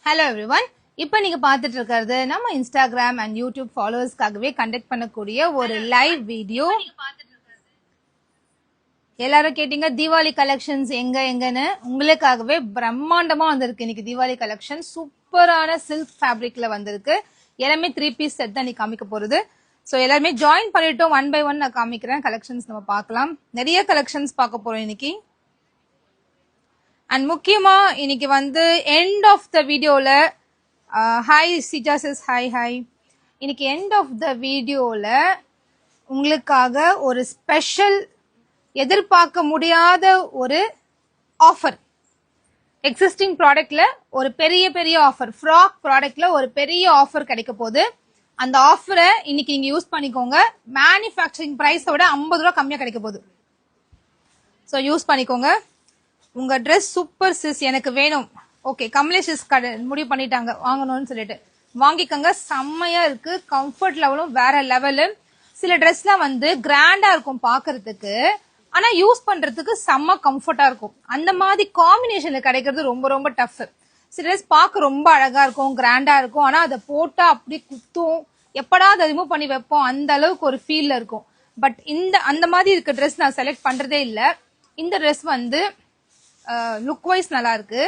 Hello everyone. இப்போ நீங்க பார்த்துட்டு இருக்கிறது நம்ம Instagram and YouTube ஃபாலோவர்ஸ்க்காகவே கண்டக்ட் பண்ணக்கூடிய ஒரு லைவ் வீடியோ. எல்லாரும் கேட்டீங்க தீபாவளி கலெக்ஷன்ஸ் எங்கன்னு. உங்களுக்காகவே பிரம்மாண்டமா வந்திருக்கு இன்னைக்கு தீபாவளி கலெக்ஷன். சூப்பரான சில்க் ஃபேப்ரிக்ல வந்திருக்கு. எல்லாமே 3 பீஸ் செட் தான் நீ காமிக்க போறது. ஸோ எல்லாருமே ஜாயின் பண்ணிட்டோம். 1 by 1 நான் காமிக்கிறேன். கலெக்ஷன்ஸ் நம்ம பார்க்கலாம். நிறைய கலெக்ஷன்ஸ் பார்க்க போறோம் இன்னைக்கு. அண்ட் முக்கியமா இன்னைக்கு வந்து எண்ட் ஆஃப் த வீடியோல ஹாய் சிஜா சிஸ் ஹாய் இன்னைக்கு எண்ட் ஆஃப் த வீடியோல உங்களுக்காக ஒரு ஸ்பெஷல் எதிர்பார்க்க முடியாத ஒரு ஆஃபர், எக்ஸிஸ்டிங் ப்ராடக்ட்ல ஒரு பெரிய ஆஃபர், ஃப்ராக் ப்ராடக்ட்ல ஒரு பெரிய ஆஃபர் கிடைக்க போகுது. அந்த ஆஃபரை இன்னைக்கு நீங்க யூஸ் பண்ணிக்கோங்க. மேனுஃபேக்சரிங் பிரைஸோட 50 ரூபா கம்மியா கிடைக்க போகுது. ஸோ யூஸ் பண்ணிக்கோங்க. உங்க ட்ரெஸ் சூப்பர் சிஸ், எனக்கு வேணும். ஓகே, கமலேஷ் முடிவு பண்ணிட்டாங்க வாங்கணும்னு சொல்லிட்டு வாங்கிக்கோங்க. செம்மையா இருக்கு. கம்ஃபர்ட் லெவலும் வேற லெவலு. சில ட்ரெஸ்லாம் வந்து கிராண்டா இருக்கும் பாக்குறதுக்கு, ஆனா யூஸ் பண்றதுக்கு செம்ம கம்ஃபர்ட்டா இருக்கும். அந்த மாதிரி காம்பினேஷன்ல கிடைக்கிறது ரொம்ப டஃப். சில ட்ரெஸ் பார்க்க ரொம்ப அழகா இருக்கும், கிராண்டா இருக்கும், ஆனா அதை போட்டா அப்படி குத்தும், எப்படா அதை ரிமூவ் பண்ணி வைப்போம் அந்த அளவுக்கு ஒரு ஃபீல்ல இருக்கும். பட் அந்த மாதிரி இருக்க ட்ரெஸ் நான் செலக்ட் பண்றதே இல்லை. இந்த ட்ரெஸ் வந்து லுக் வைஸ் நல்லா இருக்கு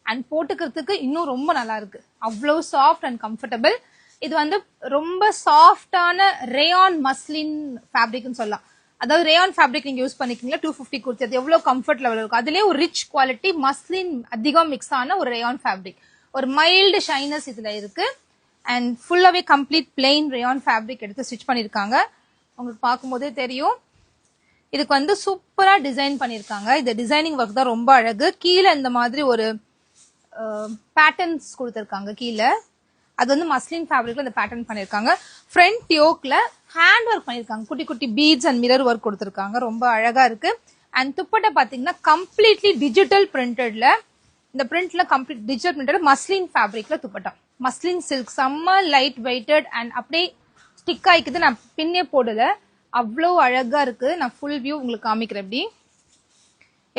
அண்ட் போட்டுக்கிறதுக்கு இன்னும் ரொம்ப நல்லா இருக்கு. அவ்வளவு சாஃப்ட் அண்ட் கம்ஃபர்டபிள். இது வந்து ரொம்ப சாஃப்டான ரேயான் மஸ்லின் ஃபேப்ரிக்னு சொல்லலாம். அதாவது ரேயான் ஃபேப்ரிக் நீங்க யூஸ் பண்ணிக்கீங்களா 250 கொடுத்து, அது எவ்வளவு கம்ஃபர்ட் லெவல் இருக்கும். அதுலயே ஒரு ரிச் குவாலிட்டி மஸ்லின் அதிகம் மிக்ஸ் ஆன ஒரு ரேயான் ஃபேப்ரிக். ஒரு மைல்டு ஷைனஸ் இதுல இருக்கு. அண்ட் ஃபுல்லாவே கம்ப்ளீட் பிளெயின் ரேயான் ஃபேப்ரிக் எடுத்து ஸ்டிச் பண்ணிருக்காங்க. உங்களுக்கு பார்க்கும்போதே தெரியும். இதுக்கு வந்து சூப்பரா டிசைன் பண்ணிருக்காங்க. இந்த டிசைனிங் ஒர்க் தான் ரொம்ப அழகு. கீழே இந்த மாதிரி ஒரு பேட்டர்ன்ஸ் கொடுத்திருக்காங்க. கீழே அது வந்து மஸ்லின் ஃபேப்ரிக்ல இந்த பேட்டர்ன் பண்ணிருக்காங்க. ஃப்ரண்ட் யோக்ல ஹேண்ட் ஒர்க் பண்ணிருக்காங்க. குட்டி குட்டி பீட்ஸ் அண்ட் மிரர் ஒர்க் கொடுத்திருக்காங்க. ரொம்ப அழகா இருக்கு. அண்ட் துப்பட்டா பாத்தீங்கன்னா கம்ப்ளீட்லி டிஜிட்டல் பிரிண்டட்ல, இந்த பிரிண்ட்ல கம்ப்ளீட் டிஜிட்டல் பிரிண்டட் மஸ்லின் ஃபேப்ரிக்ல துப்பட்டா. மஸ்லின் சில்க் செம்ம லைட் வெயிட்டட் அண்ட் அப்படியே ஸ்டிக் ஆயிக்குது. நான் பின்னே போடல, அவ்வளோ அழகா இருக்கு. நான் ஃபுல் வியூ உங்களுக்கு காமிக்கிறேன். எப்படி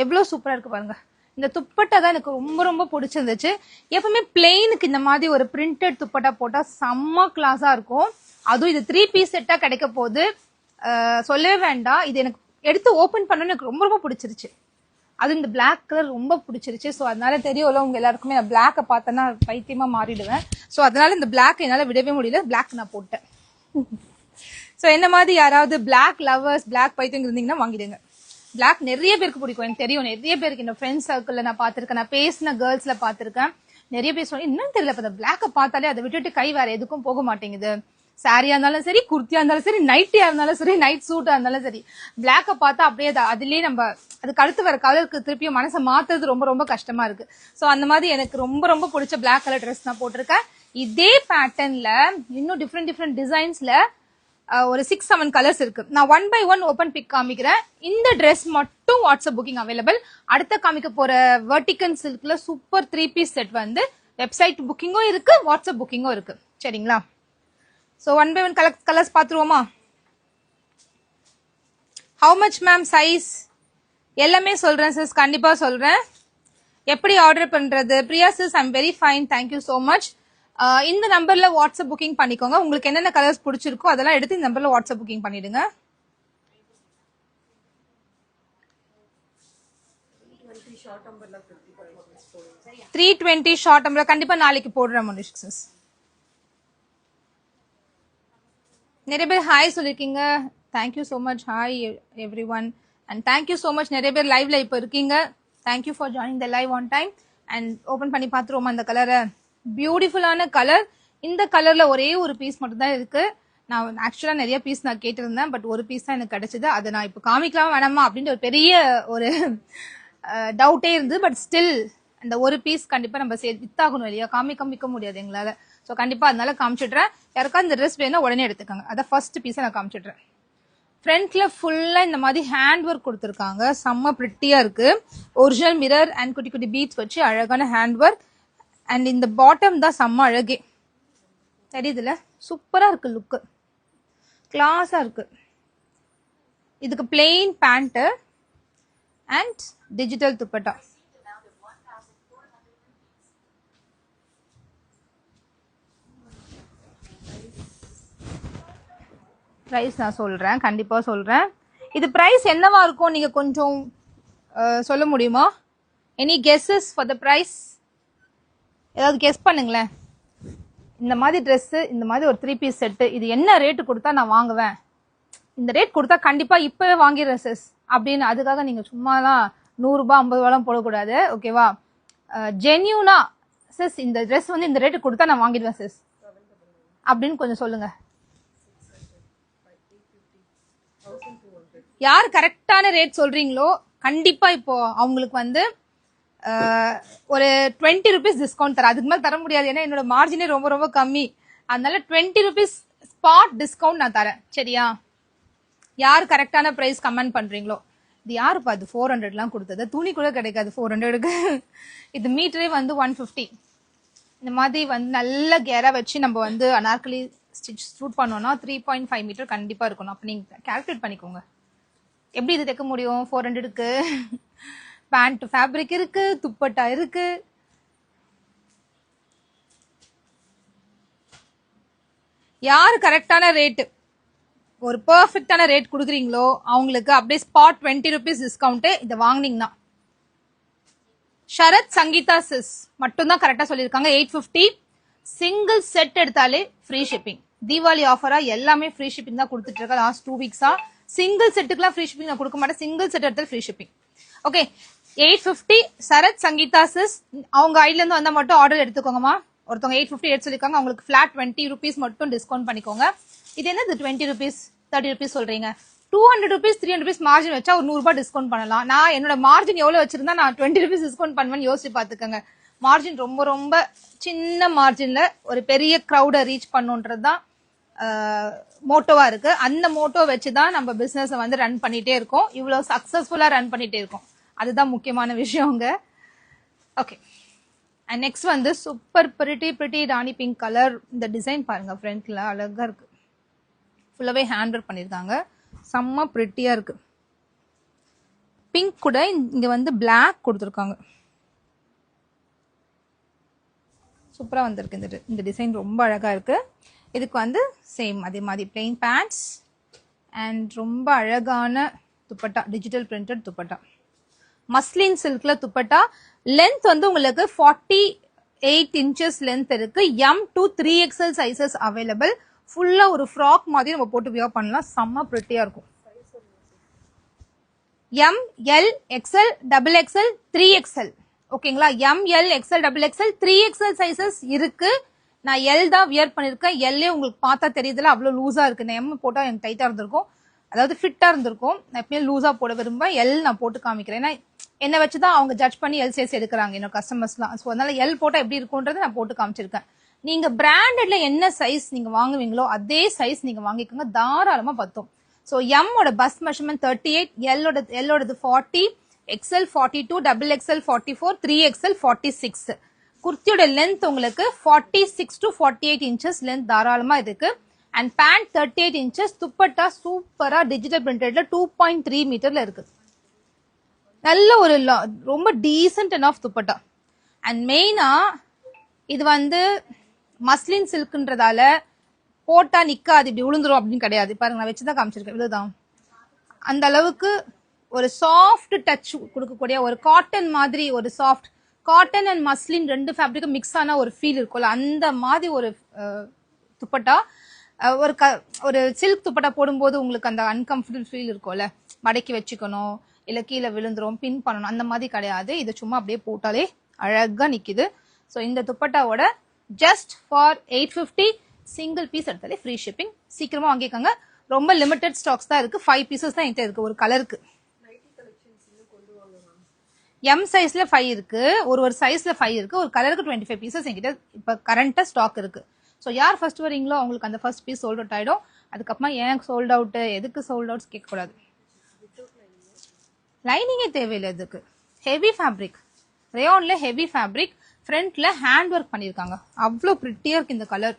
எவ்வளோ சூப்பரா இருக்கு பாருங்க. இந்த துப்பட்டா தான் எனக்கு ரொம்ப பிடிச்சிருந்துச்சு. எப்பவுமே பிளெயினுக்கு இந்த மாதிரி ஒரு பிரிண்டட் துப்பட்டா போட்டா செம்ம கிளாஸா இருக்கும். அதுவும் இது 3 பீஸ் செட்டா கிடைக்க போகுது. சொல்லவே வேண்டாம். இது எனக்கு எடுத்து ஓபன் பண்ணணும் எனக்கு ரொம்ப பிடிச்சிருச்சு. அது இந்த பிளாக் கலர் ரொம்ப பிடிச்சிருச்சு. ஸோ அதனால தெரியும்ல உங்க எல்லாருக்குமே நான் பிளாக்கை பார்த்தேன்னா பைத்தியமா மாறிடுவேன். ஸோ அதனால இந்த பிளாக் என்னால விடவே முடியல. பிளாக் நான் போட்டேன். ஸோ என்ன மாதிரி யாராவது பிளாக் லவர்ஸ், பிளாக் பைத்தியம் இருந்தீங்கன்னா வாங்கிடுங்க. பிளாக் நிறைய பேருக்கு பிடிக்கும், எனக்கு தெரியும். நிறைய பேருக்கு இந்த ஃப்ரெண்ட்ஸ் சர்க்கிள்ல நான் பார்த்திருக்கேன். நான் பேசின கேர்ள்ஸ்ல பார்த்திருக்கேன். நிறைய பேர் சொன்னேன் என்னன்னு தெரியல, இப்ப பிளாக்கை பார்த்தாலே அதை விட்டுட்டு கை வேற எதுக்கும் போக மாட்டேங்குது. சாரியா இருந்தாலும் சரி, குர்த்தியா இருந்தாலும் சரி, நைட்டியா இருந்தாலும் சரி, நைட் சூட்டா இருந்தாலும் சரி, பிளாக்கை பார்த்தா அப்படியே அதுலயே நம்ம அதுக்கு அடுத்து வர கலருக்கு திருப்பியும் மனசை மாத்துறது ரொம்ப கஷ்டமா இருக்கு. ஸோ அந்த மாதிரி எனக்கு ரொம்ப பிடிச்ச பிளாக் கலர் ட்ரெஸ் நான் போட்டிருக்கேன். இதே பேட்டர்ன்ல இன்னும் டிஃப்ரெண்ட் டிசைன்ஸ்ல ஒரு 6-7 கலர்ஸ் இருக்கு. நான் 1 by 1 ஓபன் பிக் காமிக்கிறேன். இந்த ட்ரெஸ் மட்டும் வாட்ஸ்அப் புக்கிங் அவைலபிள். அடுத்த காமிக்க போற வெர்டிகன் சில்க்ல சூப்பர் 3 பீஸ் செட் வந்து வெப்சைட் புக்கிங்கும் இருக்கு, வாட்ஸ்அப் புக்கிங்கும் இருக்கு. சரிங்களா? ஸோ 1 by 1 கலர்ஸ் பார்த்துருவோமா? ஹவு மச் மேம் சைஸ் எல்லாமே சொல்றேன் சிஸ், கண்டிப்பா சொல்றேன். எப்படி ஆர்டர் பண்றது? Priya sis I'm very fine, thank you so much. இந்த நம்பர்ல வாட்ஸ்அப் புக்கிங் பண்ணிக்கோங்க. உங்களுக்கு என்னென்ன கலர்ஸ் பிடிச்சிருக்கோ அதெல்லாம் எடுத்து இந்த நம்பர்ல வாட்ஸ்அப் புக்கிங் பண்ணிடுங்க. 320 ஷார்ட் நம்பர் கண்டிப்பா நாளைக்கு போடுறேன் மனுஷ் சிஸ். நிறைய பேர் ஹாய் சொல்லிருக்கீங்க. Thank you so much. Hi every one and thank you so much. நிறைய பேர் லைவ்ல இப்ப இருக்கீங்க. Thank you for joining the live on time. And open பண்ணி பாத்துருவோமா இந்த கலரை? பியூட்டிஃபுல்லான கலர். இந்த கலர்ல ஒரே ஒரு பீஸ் மட்டும் தான் இருக்கு. நான் ஆக்சுவலா நிறைய பீஸ் நான் கேட்டிருந்தேன், பட் ஒரு பீஸ் தான் எனக்கு கிடைச்சது. அதை நான் இப்ப காமிக்கலாம் வேணாமா அப்படின்ற ஒரு பெரிய ஒரு டவுட்டே இருந்து, பட் ஸ்டில் அந்த ஒரு பீஸ் கண்டிப்பா நம்ம வித்தாகணும் இல்லையா? காமிக்க முடியாது எங்களால. ஸோ கண்டிப்பா அதனால காமிச்சிடுறேன். யாருக்கா இந்த ட்ரெஸ் வேணும் உடனே எடுத்துக்காங்க. அதான் ஃபர்ஸ்ட் பீஸை நான் காமிச்சிடுறேன். ஃப்ரண்ட்ல ஃபுல்லா இந்த மாதிரி ஹேண்ட் ஒர்க் கொடுத்துருக்காங்க. செம்ம பிரிட்டியா இருக்கு. ஒரிஜினல் மிரர் அண்ட் குட்டி குட்டி பீட்ஸ் வச்சு அழகான ஹேண்ட் ஒர்க். அண்ட் இந்த பாட்டம் தான் செம்ம அழகே தெரியுதுல, சூப்பரா இருக்கு. லுக்கு கிளாஸா இருக்கு. இதுக்கு plain pant and digital dupatta. Price நான் சொல்கிறேன், கண்டிப்பாக சொல்கிறேன். இது ப்ரைஸ் என்னவா இருக்கும் நீங்கள் கொஞ்சம் சொல்ல முடியுமா? Any guesses for the price? ஏதாவது கெஸ் பண்ணுங்களேன். இந்த மாதிரி ட்ரெஸ்ஸு, இந்த மாதிரி ஒரு 3 பீஸ் செட்டு, இது என்ன ரேட்டு கொடுத்தா நான் வாங்குவேன், இந்த ரேட் கொடுத்தா கண்டிப்பாக இப்போவே வாங்கிடுறேன் சிஸ் அப்படின்னு. அதுக்காக நீங்கள் சும்மாலாம் 100 ரூபாய் 50 ரூபாலாம் போடக்கூடாது, ஓகேவா? ஜென்யூனா சிஸ் இந்த ட்ரெஸ் வந்து இந்த ரேட்டு கொடுத்தா நான் வாங்கிடுவேன் சிஸ் அப்படின்னு கொஞ்சம் சொல்லுங்க. யார் கரெக்டான ரேட் சொல்றீங்களோ கண்டிப்பா இப்போ அவங்களுக்கு வந்து ஒரு 20 ருபீஸ் டிஸ்கவுண்ட் தரேன். அதுக்கு மேலே தர முடியாது, ஏன்னா என்னோட மார்ஜினே ரொம்ப ரொம்ப கம்மி. அதனால 20 ருபீஸ் ஸ்பாட் டிஸ்கவுண்ட் நான் தரேன், சரியா? யார் கரெக்டான ப்ரைஸ் கமெண்ட் பண்றீங்களோ. இது யாருப்பா இது 400லாம் கொடுத்தது? துணி கூட கிடைக்காது 400க்கு. இது மீட்டரே வந்து 150. இந்த மாதிரி வந்து நல்ல கேரா வச்சு நம்ம வந்து அனார்கலி ஸ்டிச் சூட் பண்ணோம்னா 3.5 மீட்டர் கண்டிப்பா இருக்கணும். அப்போ நீங்க கால்குலேட் பண்ணிக்கோங்க எப்படி இது தைக்க முடியும் 400க்கு. பேண்ட் ஃபேப்ரிக் இருக்கு, துப்பட்டா இருக்கு. யாரு கரெக்டான ரேட், ஒரு பெர்ஃபெக்டான ரேட் கொடுக்குறீங்களோ அவங்களுக்கு அப்படியே ஸ்பாட் 20 ருபீஸ் டிஸ்கவுண்ட் இதை வாங்கினீங்கன்னா. ஷரத் சங்கீதா சிஸ் மட்டும் தான் கரெக்டா சொல்லியிருக்காங்க. 850 சிங்கிள் செட் எடுத்தாலே ஃப்ரீ ஷிப்பிங். தீபாவளி ஆஃபரா எல்லாமே ஃப்ரீ ஷிப்பிங் தான் கொடுத்துட்டு இருக்கேன் லாஸ்ட் 2 வீக்ஸா. சிங்கிள் செட்டுக்குலாம் ஃப்ரீ ஷிப்பிங் நான் கொடுக்க மாட்டேன், சிங்கிள் செட் எடுத்தால் free shipping. Okay, 850 Sarath Sangeetha sis அவங்க ஐட்ல இருந்து வந்தா மட்டும் ஆர்டர் எடுத்துக்கோங்கம்மா. ஒருத்தவங்க 850 எடுத்து சொல்லிருக்காங்க, அவங்களுக்கு ஃபிளாட் 20 ருபீஸ் மட்டும் டிஸ்கவுண்ட் பண்ணிக்கோங்க. இது என்னது 20 ருபீஸ் 30 ருபீஸ் சொல்றீங்க? 200 ருபீஸ் 300 ருபீஸ் மார்ஜின் வச்சா ஒரு 100 ரூபாய் டிஸ்கவுண்ட் பண்ணலாம். நான் என்னோட மார்ஜின் எவ்வளவு வச்சிருந்தா நான் 20 ருபீஸ் டிஸ்கவுண்ட் பண்ணுவேன்னு யோசிச்சு பாத்துக்கோங்க. மார்ஜின் ரொம்ப ரொம்ப சின்ன மார்ஜின்ல ஒரு பெரிய க்ரௌட ரீச் பண்ணுன்றதுதான் மோட்டோவா இருக்கு. அந்த மோட்டோ வச்சுதான் நம்ம பிசினஸ் வந்து ரன் பண்ணிட்டே இருக்கோம், இவ்வளவு சக்சஸ்ஃபுல்லா ரன் பண்ணிட்டே இருக்கோம். அதுதான் முக்கியமான விஷயங்க. ஓகே, அண்ட் நெக்ஸ்ட் வந்து சூப்பர் பிரிட்டி ராணி பிங்க் கலர். இந்த டிசைன் பாருங்க, ஃப்ரண்ட்ல அழகா இருக்கு, ஃபுல்லாவே ஹேண்ட் ஒர்க் பண்ணிருக்காங்க, செம்ம பிரிட்டியா இருக்கு. பிங்க் கூட இங்க வந்து பிளாக் கொடுத்துருக்காங்க, சூப்பரா வந்திருக்கு. இந்த டிசைன் ரொம்ப அழகா இருக்கு. இதுக்கு வந்து சேம் அதே மாதிரி பிளெயின் பேண்ட்ஸ் அண்ட் ரொம்ப அழகான துப்பட்டா, டிஜிட்டல் பிரிண்டட் துப்பட்டா, மஸ்லின் சில்க்ல துப்பட்டா. லென்த் வந்து உங்களுக்கு 48 இன்ச்சஸ் லென்த் இருக்கு. M to 3XL sizes available. ஃபுல்லா ஒரு ஃப்ராக் மாதிரி நம்ம போட்டு வியர் பண்ணலாம், செம்ம பிரிட்டியா இருக்கும். M, L, XL, XXL, 3XL. ஓகேங்களா? M, L, XL, XXL, 3XL sizes இருக்கு. நான் L தான் வியர் பண்ணிருக்கேன். L உங்களுக்கு பார்த்தா தெரியுதுல, அவ்வளவு லூஸா இருக்கு. நான் M போட்டா எனக்கு டைட்டா இருந்திருக்கும், அதாவது ஃபிட்டா இருந்திருக்கும். நான் எப்பயுமே லூஸா போட விரும்ப L நான் போட்டு காமிக்கிறேன். ஏன்னா என்ன வச்சுதான் அவங்க ஜட்ஜ் பண்ணி L சைஸ் எடுக்கிறாங்க என்னோட கஸ்டமர்ஸ்லாம். ஸோ அதனால L போட்டா எப்படி இருக்கும்ன்றதை நான் போட்டு காமிச்சிருக்கேன். நீங்க பிராண்டட்ல என்ன சைஸ் நீங்க வாங்குவீங்களோ அதே சைஸ் நீங்க வாங்கிக்கோங்க, தாராளமா பத்தும். ஸோ M ஓட பஸ் மெஷர்மெண்ட் 38, L ஓடது 40, XL 42, XXL 44, 3XL 46. குர்த்தியோட லென்த் உங்களுக்கு 46 to 48 இன்ச்சஸ் லென்த் தாராளமா இருக்கு. And pant 38 inches. துப்பட்டா சூப்பரா டிஜிட்டல் பிரிண்டட்ல 2.3 மீட்டர்ல இருக்கு. நல்ல ஒரு ரொம்ப decent and half dupatta. And மெயினா இது வந்து மஸ்லின் சில்க்ன்றதால போட்டா நிக்காது, இப்படி விழுந்துரும் அப்படின்னு கிடையாது. பாருங்க, நான் வச்சுதான் காமிச்சிருக்கேன், இதுதான் அந்த அளவுக்கு ஒரு சாஃப்ட் டச் கொடுக்கக்கூடிய ஒரு காட்டன் மாதிரி, ஒரு சாஃப்ட் காட்டன் அண்ட் மஸ்லின் ரெண்டு ஃபேப்ரிக்கும் மிக்ஸ் ஆன ஒரு ஃபீல் இருக்கும்ல, அந்த மாதிரி ஒரு துப்பட்டா. ஒரு சில்க் துப்பட்டா போடும்போது உங்களுக்கு அந்த அன்கம்ஃபர்டபுள் ஃபீல் இருக்கும்ல, மடக்கி வச்சுக்கணும், இல்ல கீழே விழுந்துரும், பின் பண்ணணும், அந்த மாதிரி கிடையாது. இது சும்மா அப்படியே போட்டாலே அழகா நிக்குது. ஸோ இந்த துப்பட்டாவோட ஜஸ்ட் ஃபார் 850 சிங்கிள் பீஸ் எடுத்தாலே ஃப்ரீ ஷிப்பிங். சீக்கிரமா வாங்கிக்கோங்க, ரொம்ப லிமிடெட் ஸ்டாக்ஸ் தான் இருக்கு. 5 பீசஸ் தான் என்கிட்ட இருக்கு ஒரு கலருக்கு. M சைஸ்ல 5 இருக்கு, ஒரு சைஸ்ல 5 இருக்கு, ஒரு கலருக்கு 25 பீசஸ் என்கிட்ட இப்ப கரண்டா ஸ்டாக் இருக்கு. ஸோ யார் ஃபர்ஸ்ட் வரீங்களோ அவங்களுக்கு அந்த ஃபர்ஸ்ட் பீஸ் சோல்ட் அவுட் ஆயிடும். அதுக்கப்புறமா ஏன் சோல்ட் அவுட், எதுக்கு சோல்ட் அவுட் கேட்கக்கூடாது. லைனிங்கே தேவையில்லை இதுக்கு. ஹெவி ஃபேப்ரிக், ரேயான்ல ஹெவி ஃபேப்ரிக், ஃப்ரண்ட்ல ஹேண்ட் ஒர்க் பண்ணிருக்காங்க, அவ்வளோ பிரிட்டியா இருக்கு. இந்த கலர்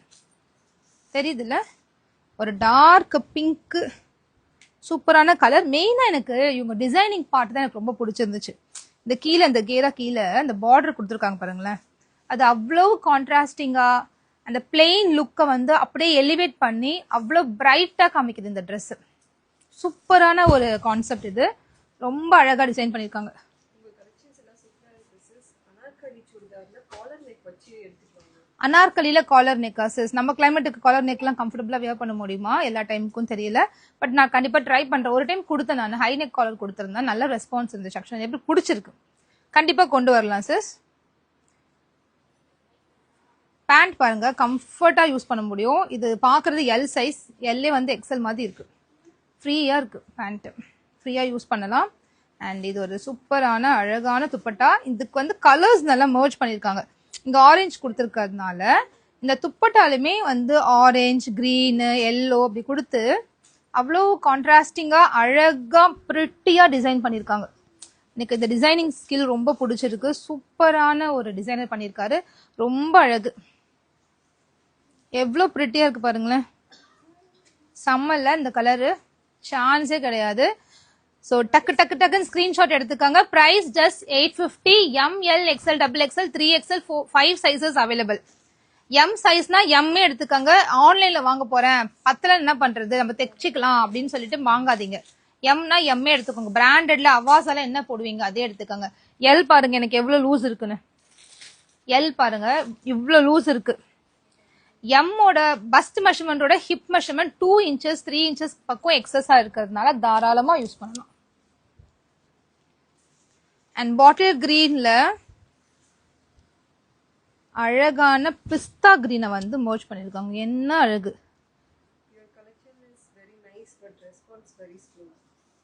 தெரியுதுல்ல, ஒரு டார்க் பிங்க் சூப்பரான கலர். மெயினா எனக்கு இவங்க டிசைனிங் பார்ட் தான் எனக்கு ரொம்ப பிடிச்சிருந்துச்சு. இந்த கீழே இந்த கேரா கீழே இந்த பார்டர் கொடுத்துருக்காங்க பாருங்களேன், அது அவ்வளவு கான்ட்ராஸ்டிங்கா அந்த பிளெயின் லுக்கை வந்து அப்படியே எலிவேட் பண்ணி அவ்வளோ பிரைட்டாக காமிக்குது இந்த ட்ரெஸ். சூப்பரான ஒரு கான்செப்ட் இது. ரொம்ப அழகாக டிசைன் பண்ணியிருக்காங்க. அனார்கலியில காலர் நெக்கா சிஸ்? நம்ம கிளைமேட்டுக்கு காலர் நெக்லாம் கம்ஃபர்டபுளாக வியர் பண்ண முடியுமா எல்லா டைமுக்கும் தெரியல. பட் நான் கண்டிப்பாக ட்ரை பண்ணுறேன். ஒரு டைம் கொடுத்தேன், நான் ஹை நெக் காலர் கொடுத்துருந்தேன், நல்ல ரெஸ்பான்ஸ் இருந்துச்சு. ஆக்சுவலாக எப்படி பிடிச்சிருக்கு, கண்டிப்பாக கொண்டு வரலாம் சிஸ். பேண்ட் பாருங்க, கம்ஃபர்ட்டாக யூஸ் பண்ண முடியும். இது பார்க்குறது எல் சைஸ், எல்லே வந்து எக்ஸல் மாதிரி இருக்குது. ஃப்ரீயாக இருக்குது பேண்ட்டு, ஃப்ரீயாக யூஸ் பண்ணலாம். அண்ட் இது ஒரு சூப்பரான அழகான துப்பட்டா. இதுக்கு வந்து கலர்ஸ் நல்லா மர்ஜ் பண்ணியிருக்காங்க. இங்கே ஆரஞ்சு கொடுத்துருக்கிறதுனால இந்த துப்பட்டாலுமே வந்து ஆரஞ்சு, க்ரீனு, எல்லோ அப்படி கொடுத்து அவ்வளோ கான்ட்ராஸ்டிங்காக அழகாக ப்ரிட்டியாக டிசைன் பண்ணியிருக்காங்க. எனக்கு இந்த டிசைனிங் ஸ்கில் ரொம்ப பிடிச்சிருக்கு. சூப்பரான ஒரு டிசைனர் பண்ணியிருக்காரு, ரொம்ப அழகு. எவ்வளோ ப்ரிட்டியாக இருக்குது பாருங்களேன். சம்மல்ல இந்த கலரு சான்ஸே கிடையாது. ஸோ டக்கு டக்கு டக்குன்னு ஸ்க்ரீன்ஷாட் எடுத்துக்காங்க. Price just 850. ML, XL, XXL, 3XL, 5 sizes available. M சைஸ்னா எம்மே எடுத்துக்காங்க. ஆன்லைன்ல வாங்க போறேன், பத்தல என்ன பண்றது, நம்ம தைச்சிக்கலாம் அப்படின்னு சொல்லிட்டு வாங்காதீங்க. எம்னா எம்மே எடுத்துக்கோங்க. பிராண்டட்ல அவாசால என்ன போடுவீங்க அதே எடுத்துக்கோங்க. எல் பாருங்க எனக்கு எவ்வளவு லூஸ் இருக்குன்னு. எல் பாருங்க இவ்வளவு லூஸ் இருக்கு. எம்மோட first மெஷர்மெண்டோட hip measurement 2 inches 3 inches பக்கம் எக்ஸஸா இருக்கிறதுனால தாராளமா யூஸ் பண்ணலாம். அண்ட் பாட்டில் கிரீன்ல அழகான பிஸ்தா கிரீனை வந்து மர்ஜ் பண்ணிருக்காங்க. என்ன அழகு.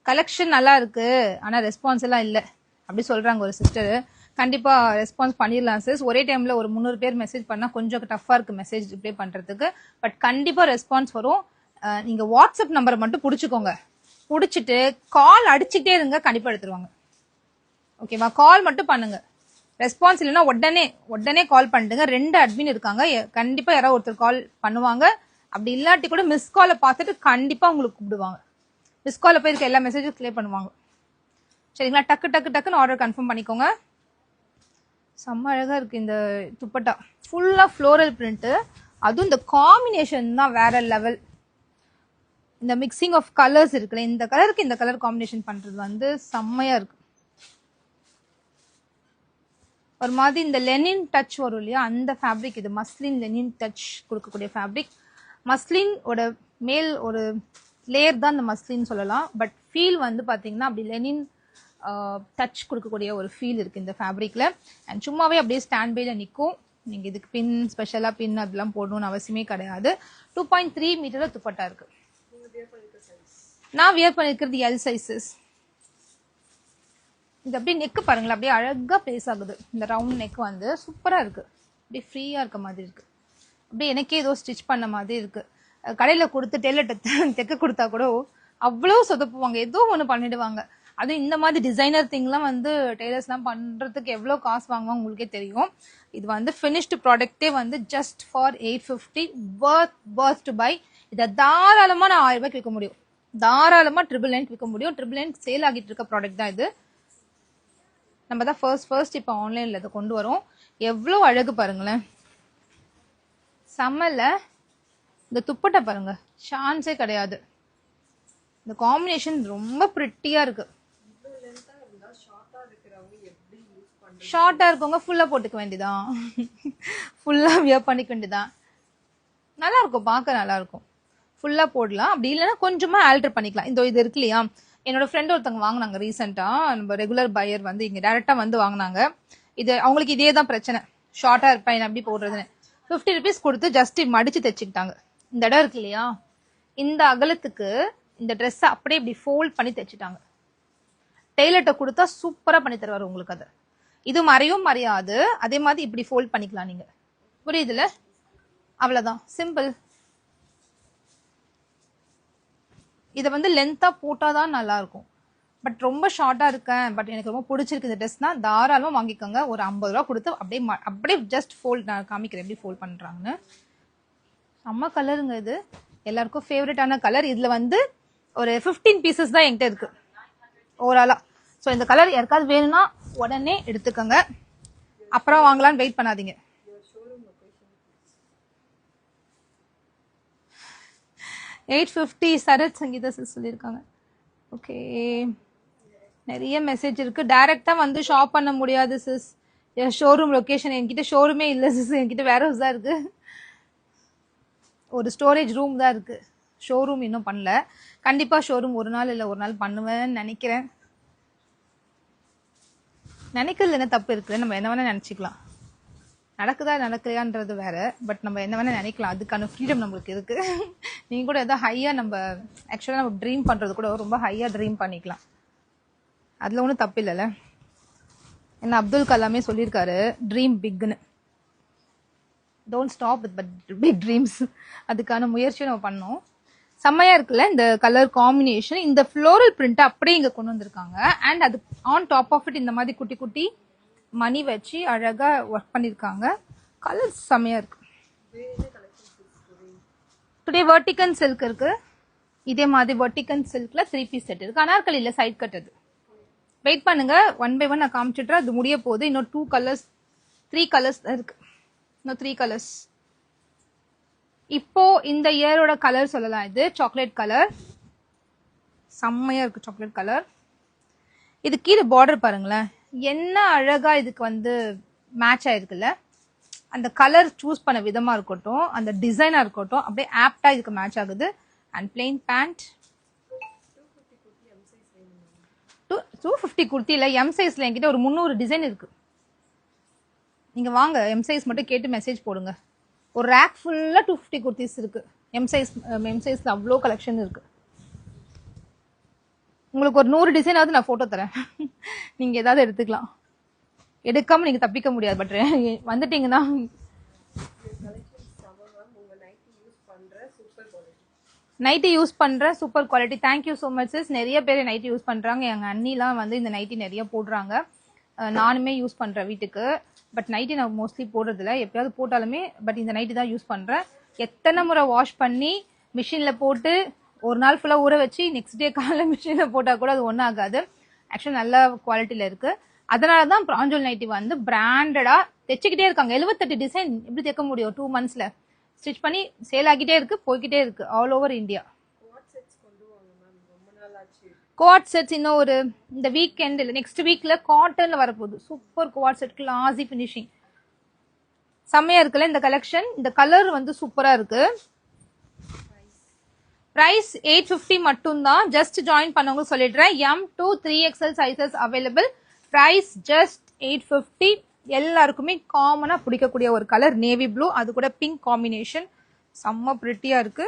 கலெக்ஷன் நல்லா இருக்கு, ஆனா ரெஸ்பான்ஸ் எல்லாம் இல்லை அப்படி சொல்றாங்க ஒரு சிஸ்டர். கண்டிப்பா ரெஸ்பான்ஸ் பண்ணிடலாம் சிஸ். ஒரே டைம்ல ஒரு 300 பேர் மெசேஜ் பண்ணா கொஞ்சம் டஃபா இருக்கு மெசேஜ் ரிப்ளை பண்றதுக்கு. பட் கண்டிப்பா ரெஸ்பான்ஸ் வரும். நீங்க வாட்ஸ்அப் நம்பரை மட்டும் புடிச்சுக்கோங்க. புடிச்சிட்டு கால் அடிச்சுட்டே இருங்க, கண்டிப்பா எடுத்துருவாங்க. ஓகேவா? கால் மட்டும் பண்ணுங்க. ரெஸ்பான்ஸ் இல்லைன்னா உடனே கால் பண்ணிட்டுங்க. 2 அட்மின் இருக்காங்க, கண்டிப்பா யாராவது ஒருத்தர் கால் பண்ணுவாங்க. அப்படி இல்லாட்டி கூட மிஸ் காலை பார்த்துட்டு கண்டிப்பா உங்களுக்கு கூப்பிடுவாங்க. மிஸ் கால போய் இருக்க எல்லா மெசேஜும் கிளியர் பண்ணுவாங்க. சரிங்களா? டக்கு டக்கு டக்குன்னு ஆர்டர் கன்ஃபார்ம் பண்ணிக்கோங்க. செம்ம அழகா இருக்கு இந்த துப்பட்டா. ஃபுல்லா ஃப்ளோரல் பிரிண்ட். அதுவும் இந்த காம்பினேஷன் தான் வேற லெவல். இந்த மிக்சிங் ஆஃப் கலர்ஸ் இருக்குல்ல, இந்த கலருக்கு இந்த கலர் காம்பினேஷன் பண்றது வந்து செம்மையா இருக்கு. ஒரு மாதிரி இந்த லெனின் டச் வரும் இல்லையா, அந்த ஃபேப்ரிக் இது. மஸ்லின் லெனின் டச் கொடுக்கக்கூடிய ஃபேப்ரிக். மஸ்லினோட மேல் ஒரு லேயர் தான் இந்த மஸ்லின் சொல்லலாம். பட் ஃபீல் வந்து பாத்தீங்கன்னா அப்படி லெனின் டச் கொடுக்கக்கூடிய ஒரு ஃபீல் இருக்கு இந்த ஃபேப்ரிக்ல. அண்ட் சும்மாவே அப்படியே ஸ்டாண்ட் பைல நிற்கும். நீங்க இதுக்கு பின் ஸ்பெஷலா பின் அதெல்லாம் போடணும்னு அவசியமே கிடையாது. 2.3 மீட்டர் துப்பட்டா இருக்கு. நான் வியர் பண்ணிருக்கிறது எல் சைஸஸ். இது அப்படியே நெக் பாருங்களேன், அப்படியே அழகா பிளேஸ் ஆகுது. இந்த ரவுண்ட் நெக் வந்து சூப்பரா இருக்கு, அப்படியே ஃப்ரீயா இருக்க மாதிரி இருக்கு. அப்படியே எனக்கே ஏதோ ஸ்டிச் பண்ண மாதிரி இருக்கு. கடையில கொடுத்து டெய்லர்ட்ட தைக்க கொடுத்தா கூட அவ்வளவு சொதப்புவாங்க, ஏதோ ஒண்ணு பண்ணிடுவாங்க. அதுவும் இந்த மாதிரி டிசைனர் திங்லாம் வந்து டெய்லர்ஸ்லாம் பண்றதுக்கு எவ்வளோ காசு வாங்குவாங்க உங்களுக்கே தெரியும். இது வந்து ஃபினிஷ்டு ப்ராடக்டே வந்து just for 850. Worth to buy. இதை தாராளமா நான் 1000 ரூபாய்க்கு விற்க முடியும், தாராளமா 999 விற்க முடியும். 999 சேல் ஆகிட்டு இருக்க ப்ராடக்ட் தான் இது. நம்ம தான் ஃபர்ஸ்ட் இப்போ ஆன்லைன்ல இதை கொண்டு வரோம். எவ்வளோ அழகு பாருங்களேன், செம்மல்ல. இந்த துப்பட்டா பாருங்க, சான்ஸே கிடையாது. இந்த காம்பினேஷன் ரொம்ப பிரிட்டியா இருக்கு. ஷார்ட்டா இருக்கவங்க ஃபுல்லா போட்டுக்க வேண்டியதான், ஃபுல்லா வியர் பண்ணிக்க வேண்டியதான். நல்லா இருக்கும், பார்க்க நல்லா இருக்கும். ஃபுல்லா போடலாம், அப்படி இல்லைன்னா கொஞ்சமா ஆல்டர் பண்ணிக்கலாம். இந்த இது இருக்கு இல்லையா, என்னோட ஃப்ரெண்ட் ஒருத்தவங்க வாங்கினாங்க ரீசெண்டா. நம்ம ரெகுலர் பையர் வந்து இங்க டைரக்டா வந்து வாங்கினாங்க. இது அவங்களுக்கு இதே தான் பிரச்சனை, ஷார்ட்டா இருப்பேன் எப்படி போடுறதுன்னு. 50 rupees கொடுத்து ஜஸ்ட் மடிச்சு தைச்சுக்கிட்டாங்க. இந்த இடம் இருக்கு இல்லையா, இந்த அகலத்துக்கு இந்த ட்ரெஸ் அப்படியே இப்படி ஃபோல்ட் பண்ணி தைச்சிட்டாங்க. டெய்லர்ட்ட கொடுத்தா சூப்பரா பண்ணி தருவாரு உங்களுக்கு. அது இது மறையும் மறையாது, அதே மாதிரி இப்படி ஃபோல்ட் பண்ணிக்கலாம் நீங்க. புரியுதுல? அவ்வளவுதான், சிம்பிள். இதை வந்து லென்த்தா போட்டாதான் நல்லா இருக்கும். பட் ரொம்ப ஷார்ட்டா இருக்கேன், பட் எனக்கு ரொம்ப பிடிச்சிருக்கு இந்த ட்ரெஸ்னா தாராளமா வாங்கிக்கோங்க. ஒரு 50 ரூபா கொடுத்து அப்படியே ஜஸ்ட் ஃபோல்ட். நான் காமிக்கிறேன் எப்படி ஃபோல்ட் பண்றாங்கன்னு. செம்ம கலருங்க இது, எல்லாருக்கும் ஃபேவரட்டான கலர். இதுல வந்து ஒரு 15 பீசஸ் தான் என்கிட்ட இருக்கு ஓவராலா. ஸோ இந்த கலர் யாருக்காவது வேணும்னா உடனே எடுத்துக்கோங்க, அப்புறம் வாங்கலான்னு வெயிட் பண்ணாதீங்க. 850 சரத் சங்கீதா சிஸ் சொல்லியிருக்காங்க. ஓகே, நிறைய மெசேஜ் இருக்கு. டைரக்டா வந்து ஷாப் பண்ண முடியாது சிஸ். ஷோரூம் லொகேஷன் என்கிட்ட ஷோரூமே இல்லை சிஸ், என்கிட்ட வேற ஹவுஸ் தான் இருக்கு, ஒரு ஸ்டோரேஜ் ரூம் தான் இருக்கு. ஷோரூம் இன்னும் பண்ணல. கண்டிப்பா ஷோரூம் ஒரு நாள் இல்லை ஒரு நாள் பண்ணுவேன்னு நினைக்கிறேன். நினைக்கிறது என்ன தப்பு இருக்கு, நம்ம என்ன வேணா நினைச்சுக்கலாம். நடக்குதா நடக்கலையான்றது வேற, பட் நம்ம என்ன வேணா நினைக்கலாம், அதுக்கான ஃப்ரீடம் நம்மளுக்கு இருக்கு. நீங்க கூட ஏதாவது ஹையா நம்ம ஆக்சுவலா நம்ம ட்ரீம் பண்றது கூட ரொம்ப ஹையா ட்ரீம் பண்ணிக்கலாம், அதுல ஒன்றும் தப்பு இல்லைல்ல. என்ன அப்துல் கலாமே சொல்லியிருக்காரு, ட்ரீம் பிக்னு, don't stop with but big dreams. அதுக்கான முயற்சியும் நம்ம பண்ணோம். செம்மையா இருக்குல்ல இந்த கலர் காம்பினேஷன். இந்த ஃப்ளோரல் பிரிண்ட் அப்படியே இங்க கொண்டு வந்திருக்காங்க. அண்ட் அது ஆன் டாப் ஆஃப் இட் இந்த மாதிரி குட்டி குட்டி மணி வச்சு அழகா ஒர்க் பண்ணிருக்காங்க. கலர் செம்மையா இருக்கு. டுடே வெர்டிகன் சில்க் இருக்கு. இதே மாதிரி வெர்டிகன் சில்க்ல 3 பீஸ் செட் இருக்கு. அனார்கலில சைட் கட். அது வெயிட் பண்ணுங்க, 1 by 1 நான் காமிச்சிட்டு அது முடிய போகுது. இன்னும் 2 கலர்ஸ் 3 கலர்ஸ் இருக்கு. இன்னும் 3 கலர்ஸ். இப்போ இந்த இயரோட கலர் சொல்லலாம். இது சாக்லேட் கலர், செம்மையா இருக்கு சாக்லேட் கலர். இது கீழே பார்டர் பாருங்களேன், என்ன அழகா இதுக்கு வந்து மேட்ச் ஆயிருக்குல்ல. அந்த கலர் சூஸ் பண்ண விதமா இருக்கட்டும், அந்த டிசைனா இருக்கட்டும், அப்படியே ஆப்டா இதுக்கு மேட்ச் ஆகுது. And plain pant. 250 குர்த்தில எம் சைஸ்ல என்கிட்ட ஒரு 300 டிசைன் இருக்கு. நீங்க வாங்க, எம் சைஸ் மட்டும் கேட்டு மெசேஜ் போடுங்க. ஒரு ரேக் ஃபுல்லா 250 குர்த்திஸ் இருக்கு. எம் சைஸ்ல அவ்வளோ கலெக்ஷன் இருக்கு. உங்களுக்கு ஒரு 100 டிசைனாவது நான் போட்டோ தரேன், நீங்க ஏதாவது எடுத்துக்கலாம். எடுக்காம நீங்க தப்பிக்க முடியாது. பட் வந்துட்டீங்கன்னா நைட்டி யூஸ் பண்ற super quality. Thank you so much sis. நிறைய பேர் நைட்டி யூஸ் பண்றாங்க. எங்க அண்ணிலாம் வந்து இந்த நைட்டி நிறைய போடுறாங்க. நானுமே யூஸ் பண்றேன் வீட்டுக்கு. பட் நைட்டி நான் மோஸ்ட்லி போடுறதில்ல, எப்பயாவது போட்டாலுமே. பட் இந்த நைட்டி தான் யூஸ் பண்றேன். எத்தனை முறை வாஷ் பண்ணி மிஷின்ல போட்டு ஒரு நாள் ஃபுல்லா ஊற வச்சு நெக்ஸ்ட் டே காலைல மிஷின்ல போட்டா கூட அது ஒன்றும் ஆகாது. ஆக்சுவலி நல்ல குவாலிட்டியில இருக்கு. அதனாலதான் பிராஞ்சோல் நைட்டி வந்து பிராண்டடா தைச்சுக்கிட்டே இருக்காங்க. 78 டிசைன் எப்படி தைக்க முடியும் 2 monthsல? ஸ்டிச் பண்ணி சேல் ஆகிட்டே இருக்கு, போய்கிட்டே இருக்கு all over India. Code sets இன்னும் ஒரு இந்த வீக்கெண்ட் இல்ல நெக்ஸ்ட் வீக்ல காட்டன்ல வரப்போகுது. சூப்பர் கோட் செட், கிளாசி பினிஷிங், செம்மையா இருக்குல்ல இந்த கலெக்ஷன். இந்த கலர் வந்து சூப்பரா இருக்கு. பிரைஸ் 850 மட்டும் தான். ஜஸ்ட் ஜாயின் பண்ணவங்க சொல்லிடுறேன். M2 3XL sizes available. Price just 850. எல்லாருக்குமே காமனா பிடிக்கக்கூடிய ஒரு கலர் நேவி ப்ளூ, அது கூட பிங்க் காம்பினேஷன், செம்ம பிரிட்டியா இருக்கு.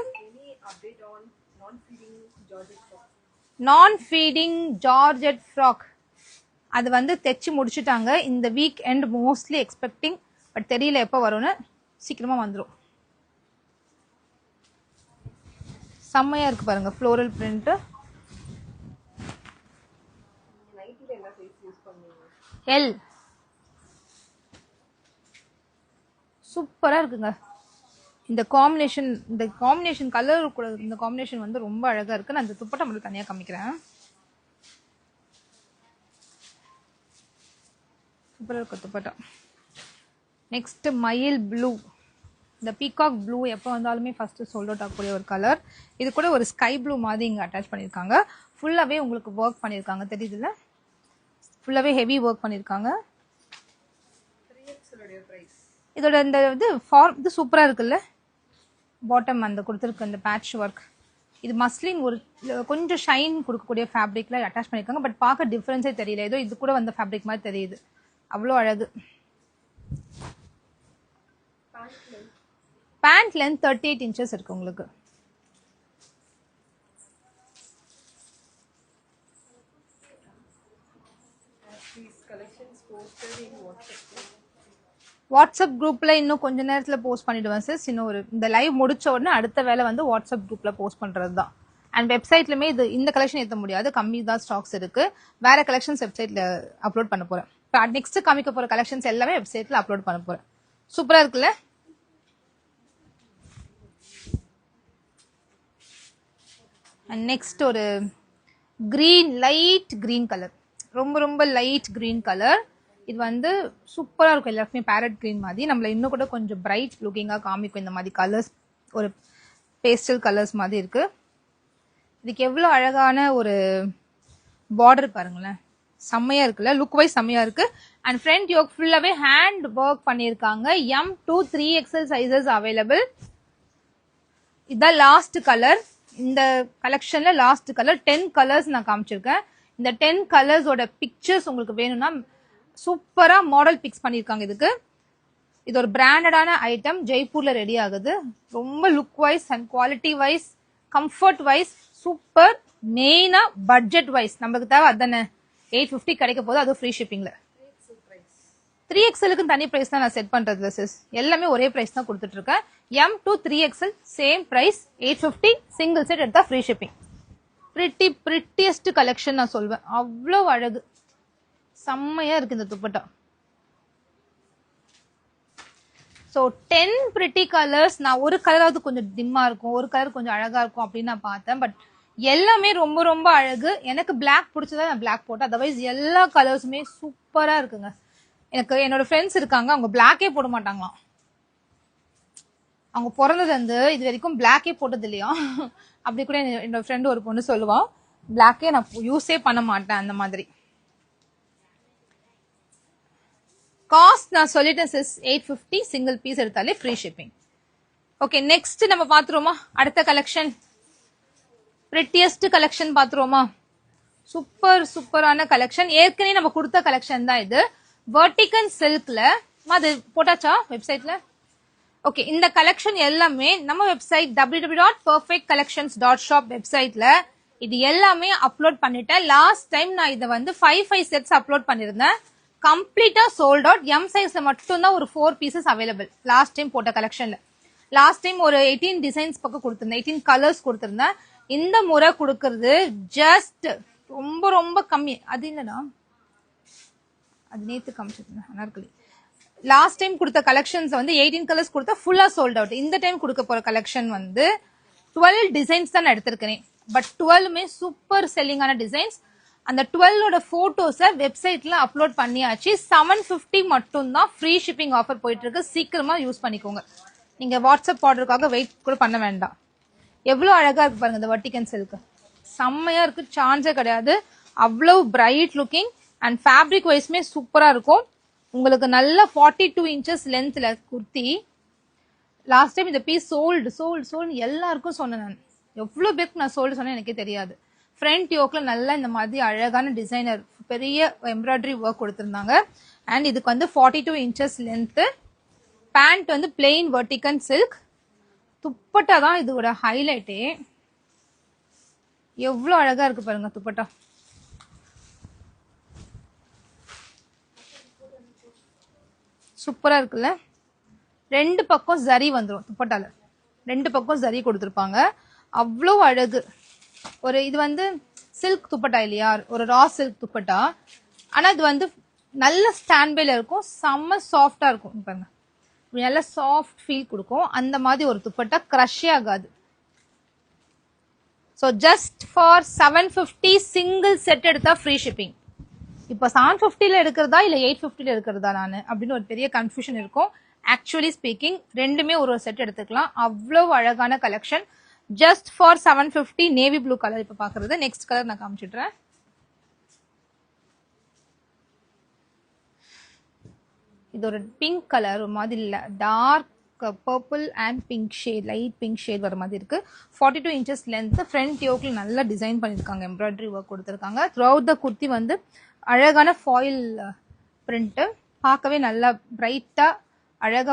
நான் ஃபீடிங் ஜார்ஜெட் ஃப்ராக் அது வந்து தைச்சு முடிச்சுட்டாங்க. இந்த week end mostly expecting, but தெரியல எப்போ வரும்னு. சீக்கிரமா வந்துடும். செம்மையா இருக்கு பாருங்க ஃப்ளோரல் பிரிண்ட். எல் சூப்பரா இருக்குங்க. இந்த காம்பினேஷன் கலர் கூட இந்த காம்பினேஷன் வந்து ரொம்ப அழகா இருக்கு. நான் இந்த துப்பட்டா மட்டும் தனியா காமிக்கிறேன். சூப்பரா இருக்கு துப்பட்டா. நெக்ஸ்ட் மயில் ப்ளூ. இந்த பீகாக் ப்ளூ எப்போ வந்தாலுமே ஃபர்ஸ்ட் சோல்ட் அவுட் ஆகக்கூடிய ஒரு கலர். இது கூட ஒரு ஸ்கை ப்ளூ மாதிரி இங்க அட்டாச் பண்ணிருக்காங்க. ஃபுல்லாவே உங்களுக்கு ஒர்க் பண்ணிருக்காங்க, தெரியுதுல்ல? ஃபுல்லாவே ஹெவி ஒர்க் பண்ணிருக்காங்க. இதோட இந்த இது சூப்பரா இருக்குல்ல. பாட்டம் அந்த கொடுத்துருக்கு அந்த பேட்ச் ஒர்க். இது மஸ்லின் ஒரு கொஞ்சம் ஷைன் கொடுக்கக்கூடிய ஃபேப்ரிக்ல அட்டாச் பண்ணிருக்காங்க. பட் பார்க்க டிஃபரன்ஸே தெரியல, ஏதோ இது கூட வந்த ஃபேப்ரிக் மாதிரி தெரியுது. அவ்வளோ அழகு. பேண்ட் லென்த் 38 inches இருக்கு உங்களுக்கு. வாட்ஸ்அப் குரூப்ல இன்னும் கொஞ்ச நேரத்துல போஸ்ட் பண்ணிடுவேன் சார். இன்னும் ஒரு இந்த லைவ் முடிச்ச உடனே அடுத்த வேலை வந்து வாட்ஸ்அப் குரூப்ல போஸ்ட் பண்றது தான். அண்ட் வெப்சைட்லயுமே இந்த கலெக்ஷன் ஏற்ற முடியாது, கம்மி தான் ஸ்டாக்ஸ் இருக்கு. வேற கலெக்ஷன்ஸ் வெப்சைட்ல அப்லோட் பண்ண போறேன். நெக்ஸ்ட் காமிக்க போற கலெக்ஷன்ஸ் எல்லாமே வெப்சைட்ல அப்லோட் பண்ண போறேன். சூப்பரா இருக்குல்ல? அண்ட் நெக்ஸ்ட் ஒரு கிரீன், லைட் கிரீன் கலர், ரொம்ப ரொம்ப லைட் கிரீன் கலர். இது வந்து சூப்பரா இருக்கும். எல்லாருக்குமே பேரட் கிரீன் மாதிரி நம்மள இன்னும் கூட கொஞ்சம் பிரைட் லுக்கிங்கா காமிக்கும் இந்த மாதிரி கலர்ஸ். ஒரு பேஸ்டல் கலர்ஸ் மாதிரி இருக்கு. இதுக்கு எவ்வளோ அழகான ஒரு பார்டர் பாருங்களேன், செம்மையா இருக்குல்ல, லுக் வைஸ் செம்மையா இருக்கு. அண்ட் ஃப்ரண்ட் யோக் ஃபுல்லாவே ஹேண்ட் ஒர்க் பண்ணியிருக்காங்க. M to 3XL sizes available. இதான் லாஸ்ட் கலர். இந்த கலெக்ஷன்ல லாஸ்ட் கலர் 10 கலர்ஸ் நான் காமிச்சிருக்கேன். இந்த 10 கலர்ஸோட பிக்சர்ஸ் உங்களுக்கு வேணும்னா சூப்பரா மாடல் பிக்ஸ் பண்ணியிருக்காங்க. இதுக்கு இது ஒரு பிராண்டடான ஐட்டம், ஜெய்ப்பூர்ல ரெடி ஆகுது. ரொம்ப look wise and quality wise, comfort wise super. மெயினா பட்ஜெட் வைஸ் நமக்கு தேவை அதானே. 850 கிடைக்க போது, அது ஃப்ரீ ஷிப்பிங்ல. 3XL தனி பிரைஸ் தான் நான் செட் பண்றதுல சிஸ். எல்லாமே ஒரே பிரைஸ் தான் கொடுத்துட்டு இருக்கேன். M to 3XL same price 850. Single set எடுத்தா ஃப்ரீ ஷிப்பிங். பிரிட்டியஸ்ட் கலெக்ஷன் நான் சொல்வேன். அவ்வளோ அழகு, செம்மையா இருக்கு இந்த துப்பட்டா. So 10 pretty colours. நான் ஒரு கலராவது கொஞ்சம் டிம்மா இருக்கும், ஒரு கலர் கொஞ்சம் அழகா இருக்கும் அப்படின்னு நான் பார்த்தேன். பட் எல்லாமே ரொம்ப ரொம்ப அழகு. எனக்கு பிளாக் பிடிச்சதா நான் பிளாக் போட்டேன். அதர்வைஸ் எல்லா கலர்ஸுமே சூப்பரா இருக்குங்க. எனக்கு என்னோட ஃப்ரெண்ட்ஸ் இருக்காங்க, அவங்க பிளாக்கே போட மாட்டாங்களாம். அவங்க பிறந்தது வந்து இது வரைக்கும் பிளாக்கே போட்டது இல்லையா. அப்படி கூட என்னோட ஃப்ரெண்டு ஒரு பொண்ணு சொல்லுவான், பிளாக்கே நான் யூஸே பண்ண மாட்டேன் அந்த மாதிரி. காஸ்ட் நான் சொல்லிட்டேன் சிஸ், 850. சிங்கிள் பீஸ் எடுத்தாலே ஃப்ரீ ஷிப்பிங். ஓகே, நெக்ஸ்ட் நம்ம பாத்துருவோமா அடுத்த கலெக்ஷன். பிரிட்டியஸ்ட் கலெக்ஷன் பாத்துருவோமா. சூப்பர் சூப்பரான கலெக்ஷன். ஏற்கனவே நம்ம கொடுத்த கலெக்ஷன் தான் இது. வெர்டிகன் சில்க்ல அது போட்டாச்சா வெப்சைட்ல. ஓகே, இந்த கலெக்ஷன் எல்லாமே நம்ம வெப்சைட் www.perfectcollections.shop வெப்சைட்ல இது எல்லாமே அப்லோட் பண்ணிட்டேன். லாஸ்ட் டைம் நான் இதை வந்து 5 செட்ஸ் அப்லோட் பண்ணிருந்தேன். கம்ப்ளீட்டா சோல்ட் அவுட். M சைஸ்ல மட்டும் தான் ஒரு 4 பீசஸ் அவைலபிள். லாஸ்ட் டைம் போட்ட கலெக்ஷன்ல லாஸ்ட் டைம் ஒரு 18 டிசைன்ஸ் பக்கம் கொடுத்திருந்தேன், 18 கலர்ஸ் கொடுத்திருந்தேன். இந்த முறை கொடுக்கறது ஜஸ்ட் ரொம்ப ரொம்ப கம்மி. அது என்னடா, அது நேத்து காமிச்சிருந்தேன் அனார்கலி. லாஸ்ட் டைம் கொடுத்த கலெக்ஷன்ஸ் வந்து 18 கலர்ஸ் கொடுத்தா ஃபுல்லா சோல்ட் அவுட். இந்த டைம் கொடுக்க போற கலெக்ஷன் வந்து 12 டிசைன்ஸ் தான் நான் எடுத்திருக்கேன். பட் 12மே சூப்பர் செல்லிங்கான டிசைன்ஸ். அந்த 12ஓட போட்டோஸை வெப்சைட்ல அப்லோட் பண்ணியாச்சு. 750 மட்டும் தான் ஃப்ரீ ஷிப்பிங் ஆஃபர் போயிட்டு இருக்கு. சீக்கிரமா யூஸ் பண்ணிக்கோங்க. நீங்க வாட்ஸ்அப் ஆர்டருக்காக வெயிட் கூட பண்ண வேண்டாம். எவ்வளவு அழகா இருக்கு பாருங்க இந்த வெர்டிகன் சில்க். செம்மையா இருக்கு, சான்ஸே கிடையாது. அவ்வளவு பிரைட் லுக்கிங் அண்ட் ஃபேப்ரிக் வைஸ்மே சூப்பரா இருக்கும். உங்களுக்கு நல்ல 42 இன்ச்சஸ் லென்த்ல குர்த்தி. லாஸ்ட் டைம் இந்த பீஸ் சோல்டு எல்லாருக்கும் சொன்னேன் நான். எவ்வளவு பேருக்கு நான் சோல்டு சொன்னேன் எனக்கே தெரியாது. ஃப்ரண்ட் யோக்ல நல்லா இந்த மாதிரி அழகான டிசைனர் பெரிய எம்ப்ராய்டரி ஒர்க் கொடுத்திருந்தாங்க. அண்ட் இதுக்கு வந்து 42 இன்ச்சஸ் லென்த். பேண்ட் வந்து பிளெயின் வெர்டிகன் சில்க். துப்பட்டா தான் இதோட ஹைலைட்டே. எவ்வளவு அழகா இருக்கு பாருங்க துப்பட்டா. சூப்பரா இருக்குல்ல. ரெண்டு பக்கம் ஜரி வந்துடும் துப்பட்டால. ரெண்டு பக்கம் ஜரி கொடுத்துருப்பாங்க. அவ்வளோ அழகு. ஒரு இது வந்து சில்க் துப்பட்டா இல்லையா, ஒரு ரா சில்க் துப்பட்டா. ஆனா இது வந்து நல்ல ஸ்டாண்ட்பைல இருக்கும், செம்ம சாஃப்டா இருக்கும் பாருங்க. நல்ல சாஃப்ட் ஃபீல் கொடுக்கும். அந்த மாதிரி ஒரு துப்பட்டா கிரஷே ஆகாது. So just for 750 single set எடுத்தா ஃப்ரீ ஷிப்பிங். இப்போ 750ல எடுக்கிறதா இல்ல 850ல எடுக்கிறதா நான் அப்படின்னு ஒரு பெரிய கன்ஃபியூஷன் இருக்கும். ஆக்சுவலி ஸ்பீக்கிங் ரெண்டுமே ஒரு செட் எடுத்துக்கலாம். அவ்வளவு அழகான collection. Just for 750. Navy blue colour இப்ப பாக்குறது. நெக்ஸ்ட் கலர் நான் காமிச்சிடுறேன். இது ஒரு பிங்க் கலர், ஒரு மாதிரி dark purple and pink shade, light pink shade வர மாதிரி இருக்கு. 42 இன்ச்சஸ் லென்த். ஃப்ரண்ட் யோக்ல நல்லா டிசைன் பண்ணிருக்காங்க, எம்ப்ராய்டரி ஒர்க் கொடுத்துருக்காங்க. த்ரூ அவுட் த குர்த்தி வந்து அழகான ஃபாயில் பிரிண்ட். பார்க்கவே நல்லா பிரைட்டா அழகா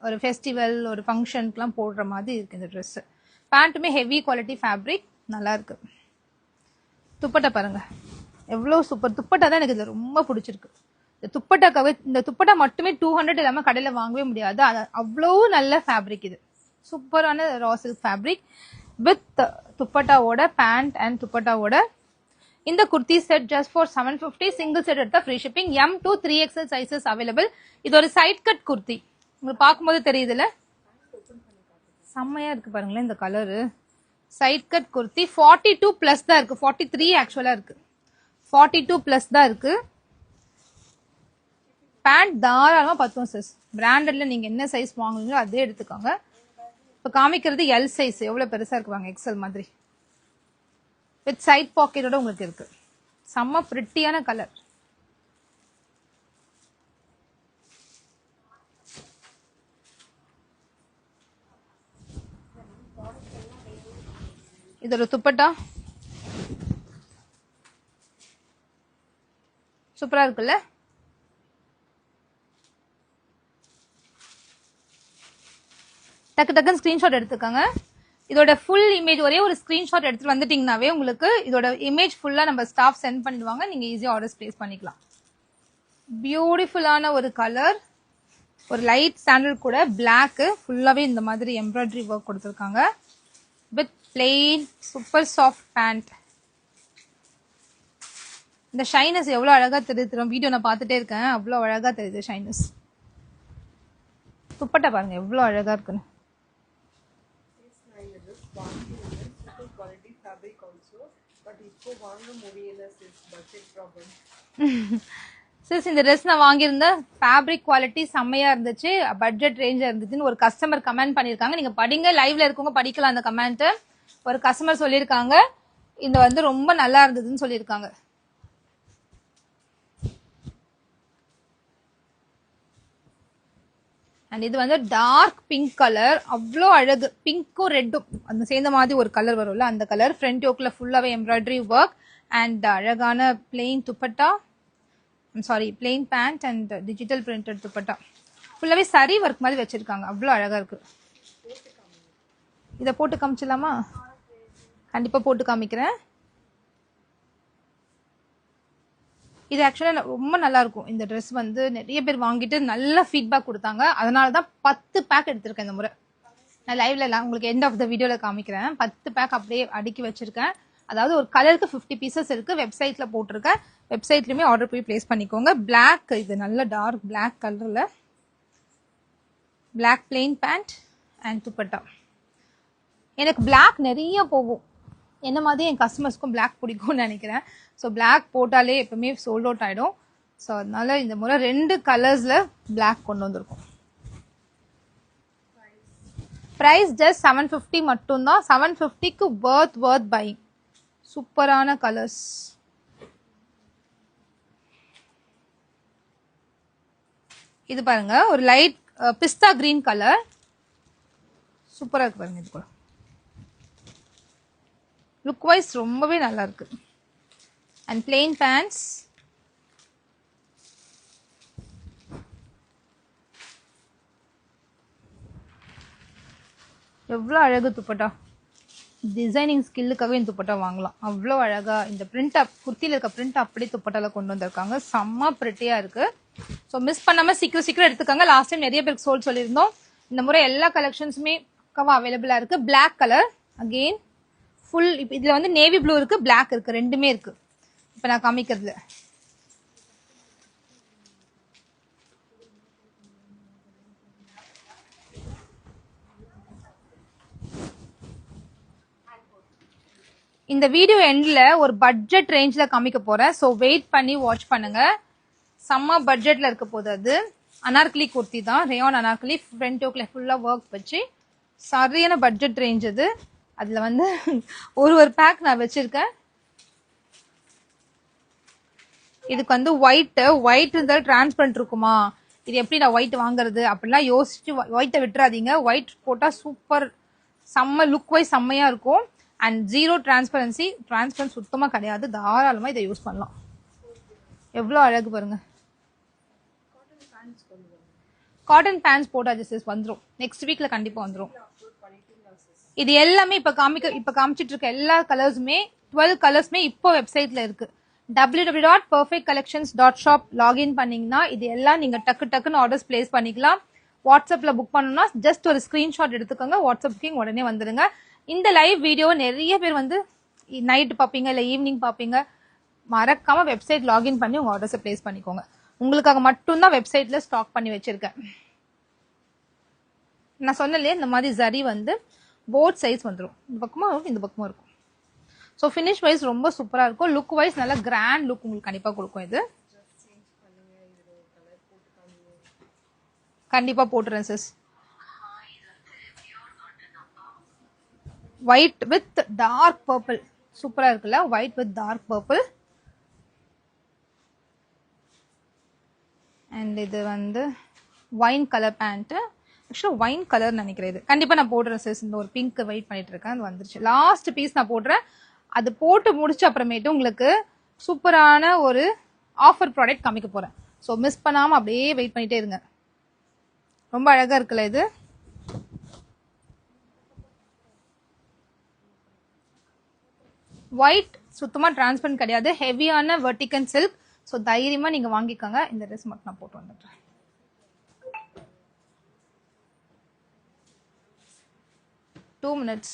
ஒரு ஃபெஸ்டிவல் ஒரு ஃபங்க்ஷனுக்குலாம் போடுற மாதிரி இருக்கு இந்த ட்ரெஸ். பேண்ட்டுமே ஹெவி குவாலிட்டி ஃபேப்ரிக், நல்லா இருக்கு. துப்பட்டா பாருங்க எவ்வளோ சூப்பர். துப்பட்டா தான் எனக்கு இது ரொம்ப பிடிச்சிருக்கு. இந்த துப்பட்டாக்காவே, இந்த துப்பட்டா மட்டுமே 200 இல்லாம கடையில வாங்கவே முடியாது. அவ்வளோ நல்ல ஃபேப்ரிக் இது. சூப்பரான ரா சில்க் ஃபேப்ரிக் வித் துப்பட்டாவோட பேண்ட் அண்ட் துப்பட்டாவோட இந்த kurti set just for 750. Single set எடுத்தா free shipping. M to 3XL sizes available. இது ஒரு சைட் கட் குர்த்தி. உங்களுக்கு பார்க்கும்போது தெரியுதுல்ல, செம்மையா இருக்கு பாருங்களேன் இந்த colour. Side cut kurti 42 plus தான் இருக்கு. 43 ஆக்சுவலா இருக்கு. 42 பிளஸ் தான் இருக்கு. பேண்ட் தாராளமா பத்தும் சிஸ். பிராண்டட்ல நீங்க என்ன சைஸ் வாங்குவீங்களோ அதே எடுத்துக்கோங்க. இப்போ காமிக்கிறது எல் சைஸ், எவ்வளவு பெருசா இருக்கு பாருங்க, எக்ஸல் மாதிரி வித் சைட் பாக்கெட்டோட உங்களுக்கு இருக்கு. செம்ம பிரிட்டியான கலர். இதோட துப்பட்டா சூப்பரா இருக்குல்ல. டக்கு டக்குன்னு ஸ்கிரீன்ஷாட் எடுத்துக்கோங்க. இதோட ஃபுல் இமேஜ் ஒரே ஒரு ஸ்கிரீன்ஷாட் எடுத்துட்டு வந்துட்டீங்கன்னாவே உங்களுக்கு இதோட இமேஜ் ஃபுல்லா நம்ம ஸ்டாஃப் சென்ட் பண்ணிடுவாங்க. நீங்க ஈஸியா ஆர்டர்ஸ் பிளேஸ் பண்ணிக்கலாம். பியூட்டிஃபுல்லான ஒரு கலர், ஒரு லைட் சாண்டல் கூட பிளாக், ஃபுல்லாவே இந்த மாதிரி எம்ப்ராய்டரி ஒர்க் கொடுத்துருக்காங்க with plain super soft pant. இந்த ஷைனஸ் எவ்வளவு அழகா தெரியுது, வீடியோ நான் பார்த்துட்டே இருக்கேன், அவ்வளவு அழகா தெரியுது ஷைனஸ். துப்பட்டா பாருங்க எவ்வளவு அழகா இருக்குன்னு. சிஸ் இந்த ட்ரெஸ் நான் வாங்கியிருந்தேன், ஃபேப்ரிக் குவாலிட்டி செம்மையா இருந்துச்சு, பட்ஜெட் ரேஞ்சா இருந்துச்சுன்னு ஒரு கஸ்டமர் கமெண்ட் பண்ணிருக்காங்க. நீங்க படிங்க, லைவ்ல இருக்கவங்க படிக்கலாம் அந்த கமெண்ட். ஒரு கஸ்டமர் சொல்லியிருக்காங்க இந்த வந்து ரொம்ப நல்லா இருந்ததுன்னு சொல்லியிருக்காங்க. அண்ட் இது வந்து டார்க் பிங்க் கலர், அவ்வளோ அழகு. பிங்க்கும் ரெட்டும் அந்த சேர்ந்த மாதிரி ஒரு கலர் வரும்ல, அந்த கலர். ஃப்ரண்ட் யோக்ல ஃபுல்லாவே எம்ப்ராய்டரி ஒர்க் அண்ட் அழகான plain dupatta, sorry plain pant and digital printed dupatta. ஃபுல்லாவே சரி ஒர்க் மாதிரி வச்சிருக்காங்க, அவ்வளோ அழகா இருக்கு. இதை போட்டு காமிச்சிடலாமா? கண்டிப்பா போட்டு காமிக்கிறேன். இது ஆக்சுவலா ரொம்ப நல்லா இருக்கும். இந்த ட்ரெஸ் வந்து நிறைய பேர் வாங்கிட்டு நல்ல ஃபீட்பேக் கொடுத்தாங்க. அதனாலதான் 10 பேக் எடுத்திருக்கேன் இந்த முறை. நான் லைவ்ல உங்களுக்கு எண்ட் ஆஃப் த வீடியோல காமிக்கிறேன். 10 பேக் அப்படியே அடுக்கி வச்சிருக்கேன். அதாவது ஒரு கலருக்கு 50 பீசஸ் இருக்கு. வெப்சைட்ல போட்டிருக்கேன். வெப்சைட்லயுமே ஆர்டர் போய் பிளேஸ் பண்ணிக்கோங்க. பிளாக், இது நல்ல டார்க் பிளாக் கலர்ல black plain pant and dupatta. எனக்கு பிளாக் நிறைய போகும், என்ன மாதிரி என் கஸ்டமர்ஸ்க்கும் பிளாக் பிடிக்கும்னு நினைக்கிறேன். ஸோ பிளாக் போட்டாலே எப்பவுமே சோல்ட் அவுட் ஆயிடும். ஸோ அதனால இந்த முறை 2 கலர்ஸ்ல பிளாக் கொண்டு வந்திருக்கும். பிரைஸ் ஜஸ்ட் 750 மட்டும்தான். 750க்கு வர்த் பையிங். சூப்பரான கலர்ஸ். இது பாருங்க, ஒரு லைட் பிஸ்தா கிரீன் கலர், சூப்பரா இருக்கு பாருங்க. இது கூட லுக் வைஸ் ரொம்பவே நல்லா இருக்கு. அண்ட் பிளெயின் பேண்ட்ஸ், எவ்வளோ அழகு துப்பட்டா. டிசைனிங் ஸ்கில்லுக்காகவே இந்த துப்பட்டா வாங்கலாம், அவ்வளோ அழகா. இந்த பிரிண்ட் குர்த்தியில இருக்க பிரிண்ட் அப்படியே துப்பட்டால கொண்டு வந்திருக்காங்க, செம்ம பிரிட்டியா இருக்கு. ஸோ மிஸ் பண்ணாம சீக்கிரம் எடுத்துக்காங்க. லாஸ்ட் டைம் நிறைய பேருக்கு சோல்ட் சொல்லியிருந்தோம். இந்த முறை எல்லா கலெக்ஷன்ஸுமே பக்கவா அவைலபிளா இருக்கு. Black colour again full. இதுல வந்து நேவி ப்ளூ இருக்கு, பிளாக் இருக்கு, ரெண்டுமே இருக்கு. இப்ப நான் காமிக்கிறதுல இந்த வீடியோ எண்ட்ல ஒரு பட்ஜெட் ரேஞ்ச்ல காமிக்க போறேன். ஸோ வெயிட் பண்ணி வாட்ச் பண்ணுங்க. செம்ம பட்ஜெட்ல இருக்க போது. அது அனார்கலி குர்த்தி தான், ரேயான் அனார்கலி. ஃப்ரண்ட் யோக்ல ஃபுல்லா ஒர்க் வச்சு சரியான பட்ஜெட் ரேஞ்ச் அது. அதுல வந்து ஒரு பேக் நான் வச்சிருக்கேன். இதுக்கு வந்து ஒயிட் இருந்தாலும் டிரான்ஸ்பரண்ட் இருக்குமா, இது எப்படி நான் ஒயிட் வாங்குறது அப்படிலாம் யோசிச்சு ஒயிட்டை விட்டுறாதீங்க. ஒயிட் போட்டா சூப்பர், செம்ம லுக் வைஸ் செம்மையா இருக்கும். அண்ட் ஜீரோ டிரான்ஸ்பரன்சி சுத்தமா கிடையாது. தாராளமா இதை யூஸ் பண்ணலாம். எவ்வளவு அழகு பாருங்க. காட்டன் பேண்ட்ஸ் போட்டாச்சு வந்துடும், நெக்ஸ்ட் வீக்ல கண்டிப்பா வந்துடும். இது எல்லாமே இப்ப காமிச்சிட்டு இருக்க எல்லா கலர்ஸுமே 12 கலர்ஸ்மே இப்போ வெப்சைட்ல இருக்கு. www.perfectcollections.shop லாகின் பண்ணீங்கன்னா இது எல்லாம் நீங்க டக்குன்னு ஆர்டர்ஸ் பிளேஸ் பண்ணிக்கலாம். வாட்ஸ்அப்ல புக் பண்ணணும்னா ஜஸ்ட் ஒரு ஸ்கிரீன்ஷாட் எடுத்துக்கோங்க, வாட்ஸ்அப் புக்கிங் உடனே வந்துருங்க. இந்த லைவ் வீடியோ நிறைய பேர் வந்து நைட் பாப்பீங்க, இல்ல ஈவினிங் பாப்பீங்க. மறக்காம வெப்சைட் லாகின் பண்ணி உங்க ஆர்டர்ஸை பிளேஸ் பண்ணிக்கோங்க. உங்களுக்காக மட்டும்தான் வெப்சைட்ல ஸ்டாக் பண்ணி வச்சிருக்கேன். நான் சொன்னலே இந்த மாதிரி ஜரி வந்து போத் சைஸ் வந்துடும், இந்த பக்கமும் இருக்கும் இந்த பக்கமும் இருக்கும். ஸோ ஃபினிஷ் வைஸ் ரொம்ப சூப்பரா இருக்கும். லுக் வைஸ் நல்ல கிராண்ட் லுக் உங்களுக்கு கண்டிப்பா கொடுக்கும். இது கண்டிப்பா போட்டுறேன் sis. White with dark purple. சூப்பரா இருக்குல்ல, white with dark purple. And இது வந்து ஒயின் கலர் பேண்ட்டு. ஆக்சுவலாக ஒயின் கலர் நினைக்கிறேன். இது கண்டிப்பாக நான் போடுறேன் சிஸ். இந்த ஒரு பிங்க் வெயிட் பண்ணிட்டு இருக்கேன், அது வந்துருச்சு. லாஸ்ட் பீஸ் நான் போடுறேன். அது போட்டு முடிச்ச அப்புறமேட்டு உங்களுக்கு சூப்பரான ஒரு ஆஃபர் ப்ராடக்ட் காமிக்க போறேன். ஸோ மிஸ் பண்ணாமல் அப்படியே வெயிட் பண்ணிட்டே இருங்க. ரொம்ப அழகா இருக்குல்ல இது. ஒயிட் சுத்தமாக டிரான்ஸ்பரண்ட் கிடையாது, ஹெவியான வெர்டிகன் சில்க். ஸோ தைரியமாக நீங்கள் வாங்கிக்கோங்க. இந்த ட்ரெஸ் மட்டும் நான் போட்டு வந்துடுறேன். Two minutes.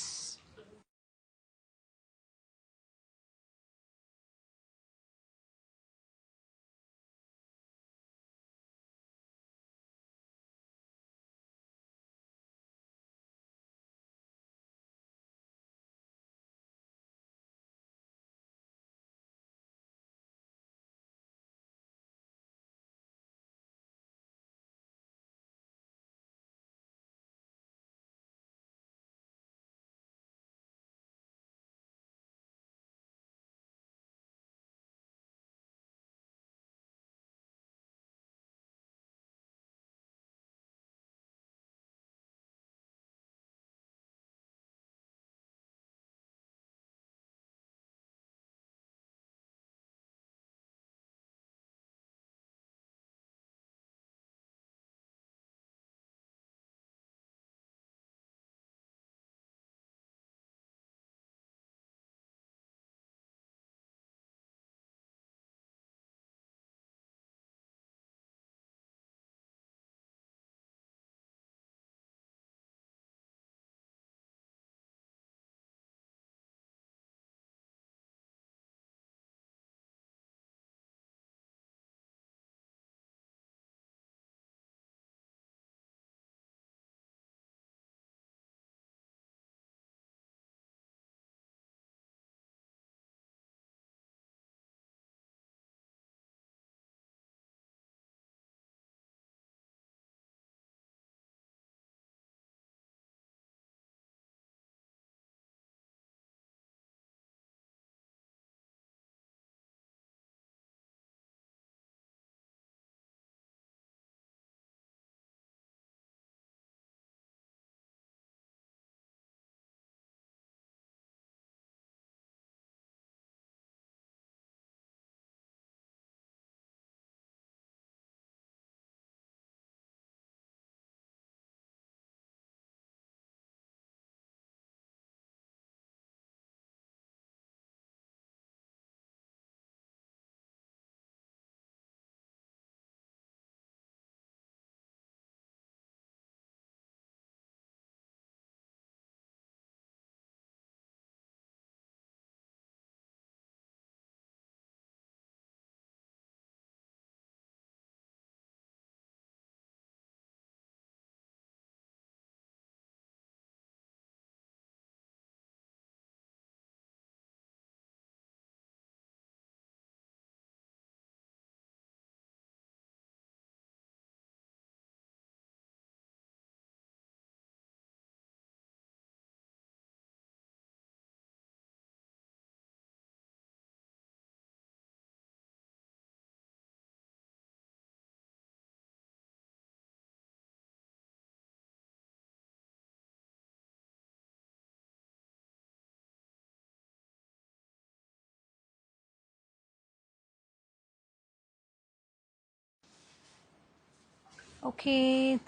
Okay,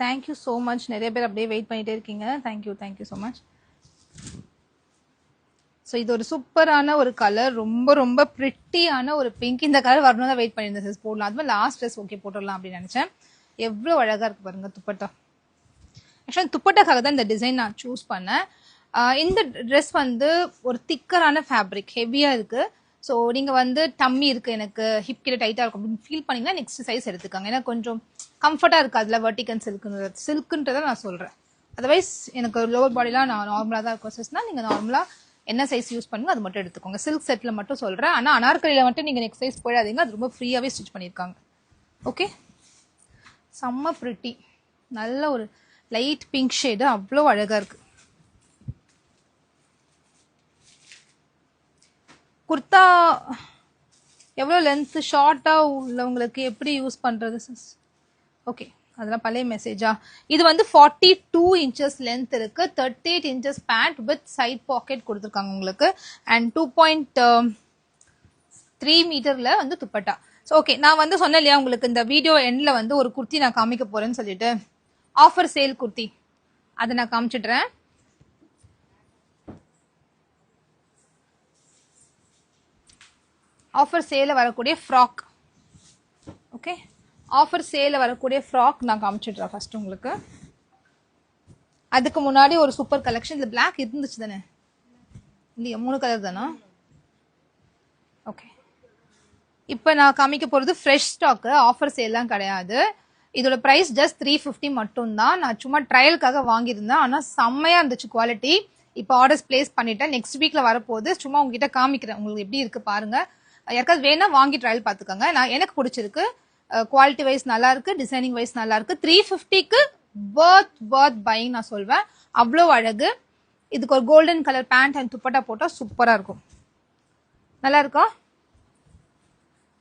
thank you so much. நிறைய பேர் அப்படியே வெயிட் பண்ணிட்டே இருக்கீங்க. Thank you so much. ஸோ இது ஒரு சூப்பரான ஒரு கலர், ரொம்ப ரொம்ப ப்ரிட்டியான ஒரு பிங்க். இந்த கலர் வரணும் தான் வெயிட் பண்ணியிருந்தேன் சிஸ், போடலாம். அதுமாதிரி லாஸ்ட் ட்ரெஸ் ஓகே போட்டுடலாம் அப்படின்னு நினச்சேன். எவ்வளோ அழகாக இருக்கு பாருங்க துப்பட்டா. ஆக்சுவலாக துப்பட்டாக்காக தான் இந்த டிசைன் நான் சூஸ் பண்ணேன். இந்த ட்ரெஸ் வந்து ஒரு திக்கரான ஃபேப்ரிக், ஹெவியாக இருக்குது. ஸோ நீங்கள் வந்து டம்மி இருக்குது, எனக்கு ஹிப் கிட்ட டைட்டாக இருக்கும் அப்படின்னு ஃபீல் பண்ணிங்கன்னா நெக்ஸ்ட் சைஸ் எடுத்துக்காங்க. ஏன்னா கொஞ்சம் கம்ஃபர்ட்டாக இருக்குது அதில் வெர்டிகன் சில்க்குன்றதை நான் சொல்கிறேன். அதர்வைஸ் எனக்கு லோவர் பாடிலாம் நான் நார்மலாக தான் இருக்கும் சிஸ்னால் நீங்கள் நார்மலாக என்ன சைஸ் யூஸ் பண்ணுங்க அது மட்டும் எடுத்துக்கோங்க. சில்க் செட்டில் மட்டும் சொல்கிறேன். ஆனால் அனார்கலியில் மட்டும் நீங்கள் நெக்ஸ்ட் சைஸ் போயிடாதீங்க, அது ரொம்ப ஃப்ரீயாகவே ஸ்டிச் பண்ணியிருக்காங்க. ஓகே, செம்ம ப்ரிட்டி, நல்ல ஒரு லைட் பிங்க் ஷேடு, அவ்வளோ அழகாக இருக்குது. குர்தா எவ்வளோ லென்த் ஷார்ட்டாக உள்ளவங்களுக்கு எப்படி யூஸ் பண்ணுறது சிஸ்? ஓகே, அதெல்லாம் பழைய மெசேஜா. இது வந்து 42 இன்ச்சஸ் லென்த் இருக்கு, 38 inches pant with side pocket கொடுத்துருக்காங்க உங்களுக்கு, அண்ட் 2.3 மீட்டர்ல வந்து துப்பட்டா. ஸோ ஓகே, நான் வந்து சொன்னேன் இல்லையா உங்களுக்கு இந்த வீடியோ எண்ட்ல வந்து ஒரு குர்த்தி நான் காமிக்க போறேன்னு சொல்லிட்டு, ஆஃபர் சேல் குர்த்தி, அதை நான் காமிச்சிடுறேன். ஆஃபர் சேல வரக்கூடிய ஃப்ராக். ஓகே, ஆஃபர் சேல வரக்கூடிய ஃப்ராக் நான் காமிச்சிடுறேன் ஃபர்ஸ்ட் உங்களுக்கு. அதுக்கு முன்னாடி ஒரு சூப்பர் கலெக்ஷன். இது பிளாக் இருந்துச்சு தானே இல்லையா? 3 கலர் தானா? ஓகே, இப்போ நான் காமிக்க போகிறது ஃப்ரெஷ் ஸ்டாக்கு, ஆஃபர் சேல்லாம் கிடையாது. இதோட ப்ரைஸ் ஜஸ்ட் 350 மட்டும்தான். நான் சும்மா ட்ரையலுக்காக வாங்கியிருந்தேன், ஆனால் செம்மையாக இருந்துச்சு குவாலிட்டி. இப்போ ஆர்டர்ஸ் பிளேஸ் பண்ணிட்டேன், நெக்ஸ்ட் வீக்கில் வரப்போகுது. சும்மா உங்ககிட்ட காமிக்கிறேன் உங்களுக்கு எப்படி இருக்குது பாருங்கள். யாருக்காவது வேணா வாங்கி ட்ரையல் பார்த்துக்கோங்க. நான் எனக்கு பிடிச்சிருக்கு, குவாலிட்டி வைஸ் நல்லா இருக்கு, டிசைனிங் வைஸ் நல்லா இருக்கு. 350க்கு வர்த் பையிங் நான் சொல்வேன். அவ்வளோ அழகு. இதுக்கு ஒரு golden colour pant and dupatta போட்டால் சூப்பராக இருக்கும். நல்லா இருக்கா?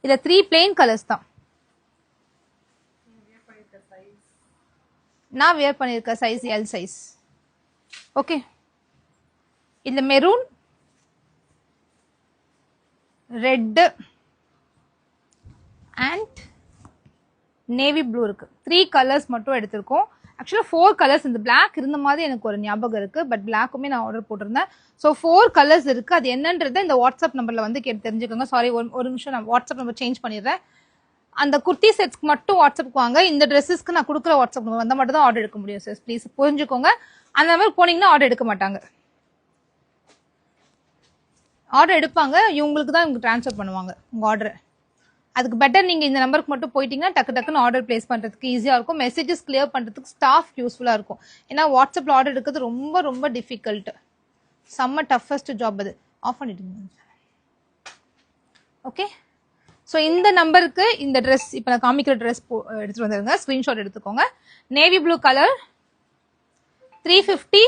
இதில் 3 பிளெயின் கலர்ஸ் தான். நான் வேர் பண்ணியிருக்க சைஸ் எல் சைஸ். ஓகே, இந்த maroon, red and navy blue இருக்கு. 3 கலர்ஸ் மட்டும் எடுத்திருக்கோம். ஆக்சுவலாக 4 கலர்ஸ், இந்த பிளாக் இருந்த மாதிரி எனக்கு ஒரு ஞாபகம் இருக்கு, பட் பிளாக்குமே நான் ஆர்டர் போட்டிருந்தேன். ஸோ 4 கலர்ஸ் இருக்கு. அது என்னன்றதை இந்த வாட்ஸ்அப் நம்பர்ல வந்து கேட்டு தெரிஞ்சுக்கோங்க. சாரி, ஒரு நிமிஷம், நான் வாட்ஸ்அப் நம்பர் சேஞ்ச் பண்ணிடுறேன். அந்த குர்த்தி செட்ஸ்க்கு மட்டும் வாட்ஸ்அப்புக்கு வாங்க. இந்த ட்ரெஸ்ஸஸ்க்கு நான் கொடுக்குற வாட்ஸ்அப் நம்பர் வந்தால் மட்டும் தான் ஆர்டர் எடுக்க முடியும் சார், ப்ளீஸ் புரிஞ்சுக்கோங்க. அந்த மாதிரி போனீங்கன்னா ஆர்டர் எடுக்க மாட்டாங்க. ஆர்டர் எடுப்பாங்க, இவங்களுக்கு தான் இவங்க ட்ரான்ஸ்ஃபர் பண்ணுவாங்க உங்கள் ஆர்டரை. அதுக்கு பெட்டர் நீங்கள் இந்த நம்பருக்கு மட்டும் போயிட்டீங்கன்னா டக்குன்னு ஆர்டர் பிளேஸ் பண்ணுறதுக்கு ஈஸியாக இருக்கும். மெசேஜஸ் கிளியர் பண்ணுறதுக்கு ஸ்டாஃப் யூஸ்ஃபுல்லாக இருக்கும். ஏன்னா வாட்ஸ்அப்பில் ஆர்டர் எடுக்கிறது ரொம்ப ரொம்ப டிஃபிகல்ட், செம்ம டஃபஸ்ட் ஜாப் அது. ஆஃப் பண்ணிடுங்க. ஓகே, ஸோ இந்த நம்பருக்கு இந்த ட்ரெஸ், இப்போ நான் காமிக்கிற ட்ரெஸ் எடுத்துகிட்டு வந்துடுங்க, ஸ்க்ரீன்ஷாட் எடுத்துக்கோங்க. Navy blue colour 350.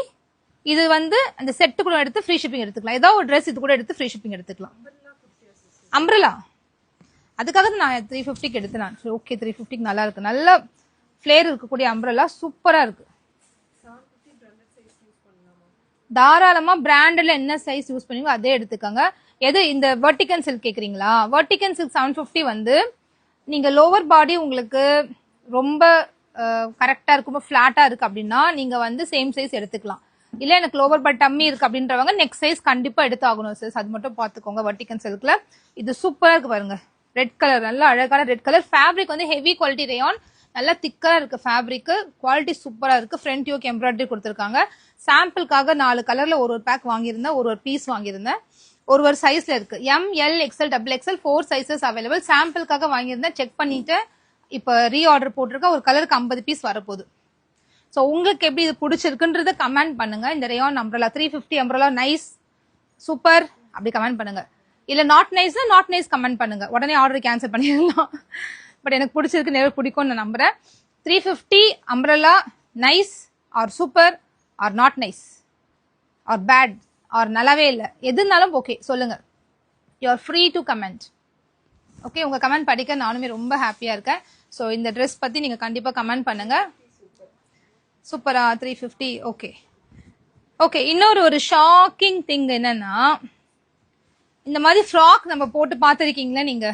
இது வந்து அந்த செட்டு கூட எடுத்து ஃப்ரீ ஷிப்பிங் எடுத்துக்கலாம். ஏதாவது ஒரு ட்ரெஸ் இது கூட எடுத்து ஃப்ரீ ஷிப்பிங் எடுத்துக்கலாம். அம்ப்ரெல்லா, அதுக்காக தான் நான் 350க்கு எடுத்தேன். சரி ஓகே, 350க்கு நல்லா இருக்கு, நல்ல ஃபிளேர் இருக்கக்கூடிய அம்ப்ரெல்லா சூப்பரா இருக்கு. தாராளமா பிராண்டில் என்ன சைஸ் யூஸ் பண்ணுவீங்க அதே எடுத்துக்கோங்க. எது இந்த வெர்டிகன் சில்க் கேட்குறீங்களா? வெர்டிகன் சில்க் 750 வந்து நீங்க லோவர் பாடி உங்களுக்கு ரொம்ப கரெக்டா இருக்கும், ஃபிளாட்டா இருக்கு அப்படின்னா நீங்க வந்து சேம் சைஸ் எடுத்துக்கலாம். இல்ல எனக்கு லோவர் பாடி டம்மி இருக்கு அப்படின்றவங்க நெக்ஸ்ட் சைஸ் கண்டிப்பா எடுத்து ஆகணும் சார், அது மட்டும் பாத்துக்கோங்க. வெர்டிகன் சில்க்ல இது சூப்பரா இருக்கு பாருங்க, ரெட் கலர், நல்ல அழகான ரெட் கலர். ஃபேப்ரிக் வந்து ஹெவி குவாலிட்டி ரேயான், நல்லா திக்கா இருக்கு ஃபேப்ரிக், குவாலிட்டி சூப்பரா இருக்கு. ஃப்ரண்ட் யோக் எம்ப்ராய்டரி கொடுத்துருக்காங்க. சாம்பிளுக்காக 4 கலர்ல ஒரு பேக் வாங்கியிருந்தேன், ஒரு பீஸ் வாங்கியிருந்தேன். ஒரு சைஸ்ல இருக்கு, ML XL XXL 4 sizes available. சாம்பிளுக்காக வாங்கியிருந்தேன், செக் பண்ணிட்டு இப்போ ரீஆர்டர் போட்டிருக்கேன். ஒரு கலருக்கு 50 பீஸ் வரப்போகுது. ஸோ உங்களுக்கு எப்படி இது பிடிச்சிருக்குன்றத கமெண்ட் பண்ணுங்க. இந்த rayon umbrella 350 umbrella nice super அப்படி கமெண்ட் பண்ணுங்க. இல்ல நாட் நைஸ்னா நாட் நைஸ் கமெண்ட் பண்ணுங்க, உடனே ஆர்டர் கேன்சல் பண்ணிடலாம். பட் எனக்கு பிடிச்சிருக்கு, நிறைய பிடிக்கும்னு நான் நம்புறேன். 350 umbrella nice or super or not nice or bad or நல்லாவே இல்லை, எதுனாலும் ஓகே சொல்லுங்க. You are free to comment. Okay, உங்க கமெண்ட் படிக்க நானுமே ரொம்ப ஹாப்பியா இருக்கேன். ஸோ இந்த ட்ரெஸ் பத்தி நீங்க கண்டிப்பா கமெண்ட் பண்ணுங்க. சூப்பரா 350. ஓகே ஓகே, இன்னொரு ஒரு ஷாக்கிங் திங் என்னன்னா, இந்த மாதிரி ஃப்ராக் நம்ம போட்டு பார்த்துருக்கீங்களா நீங்க?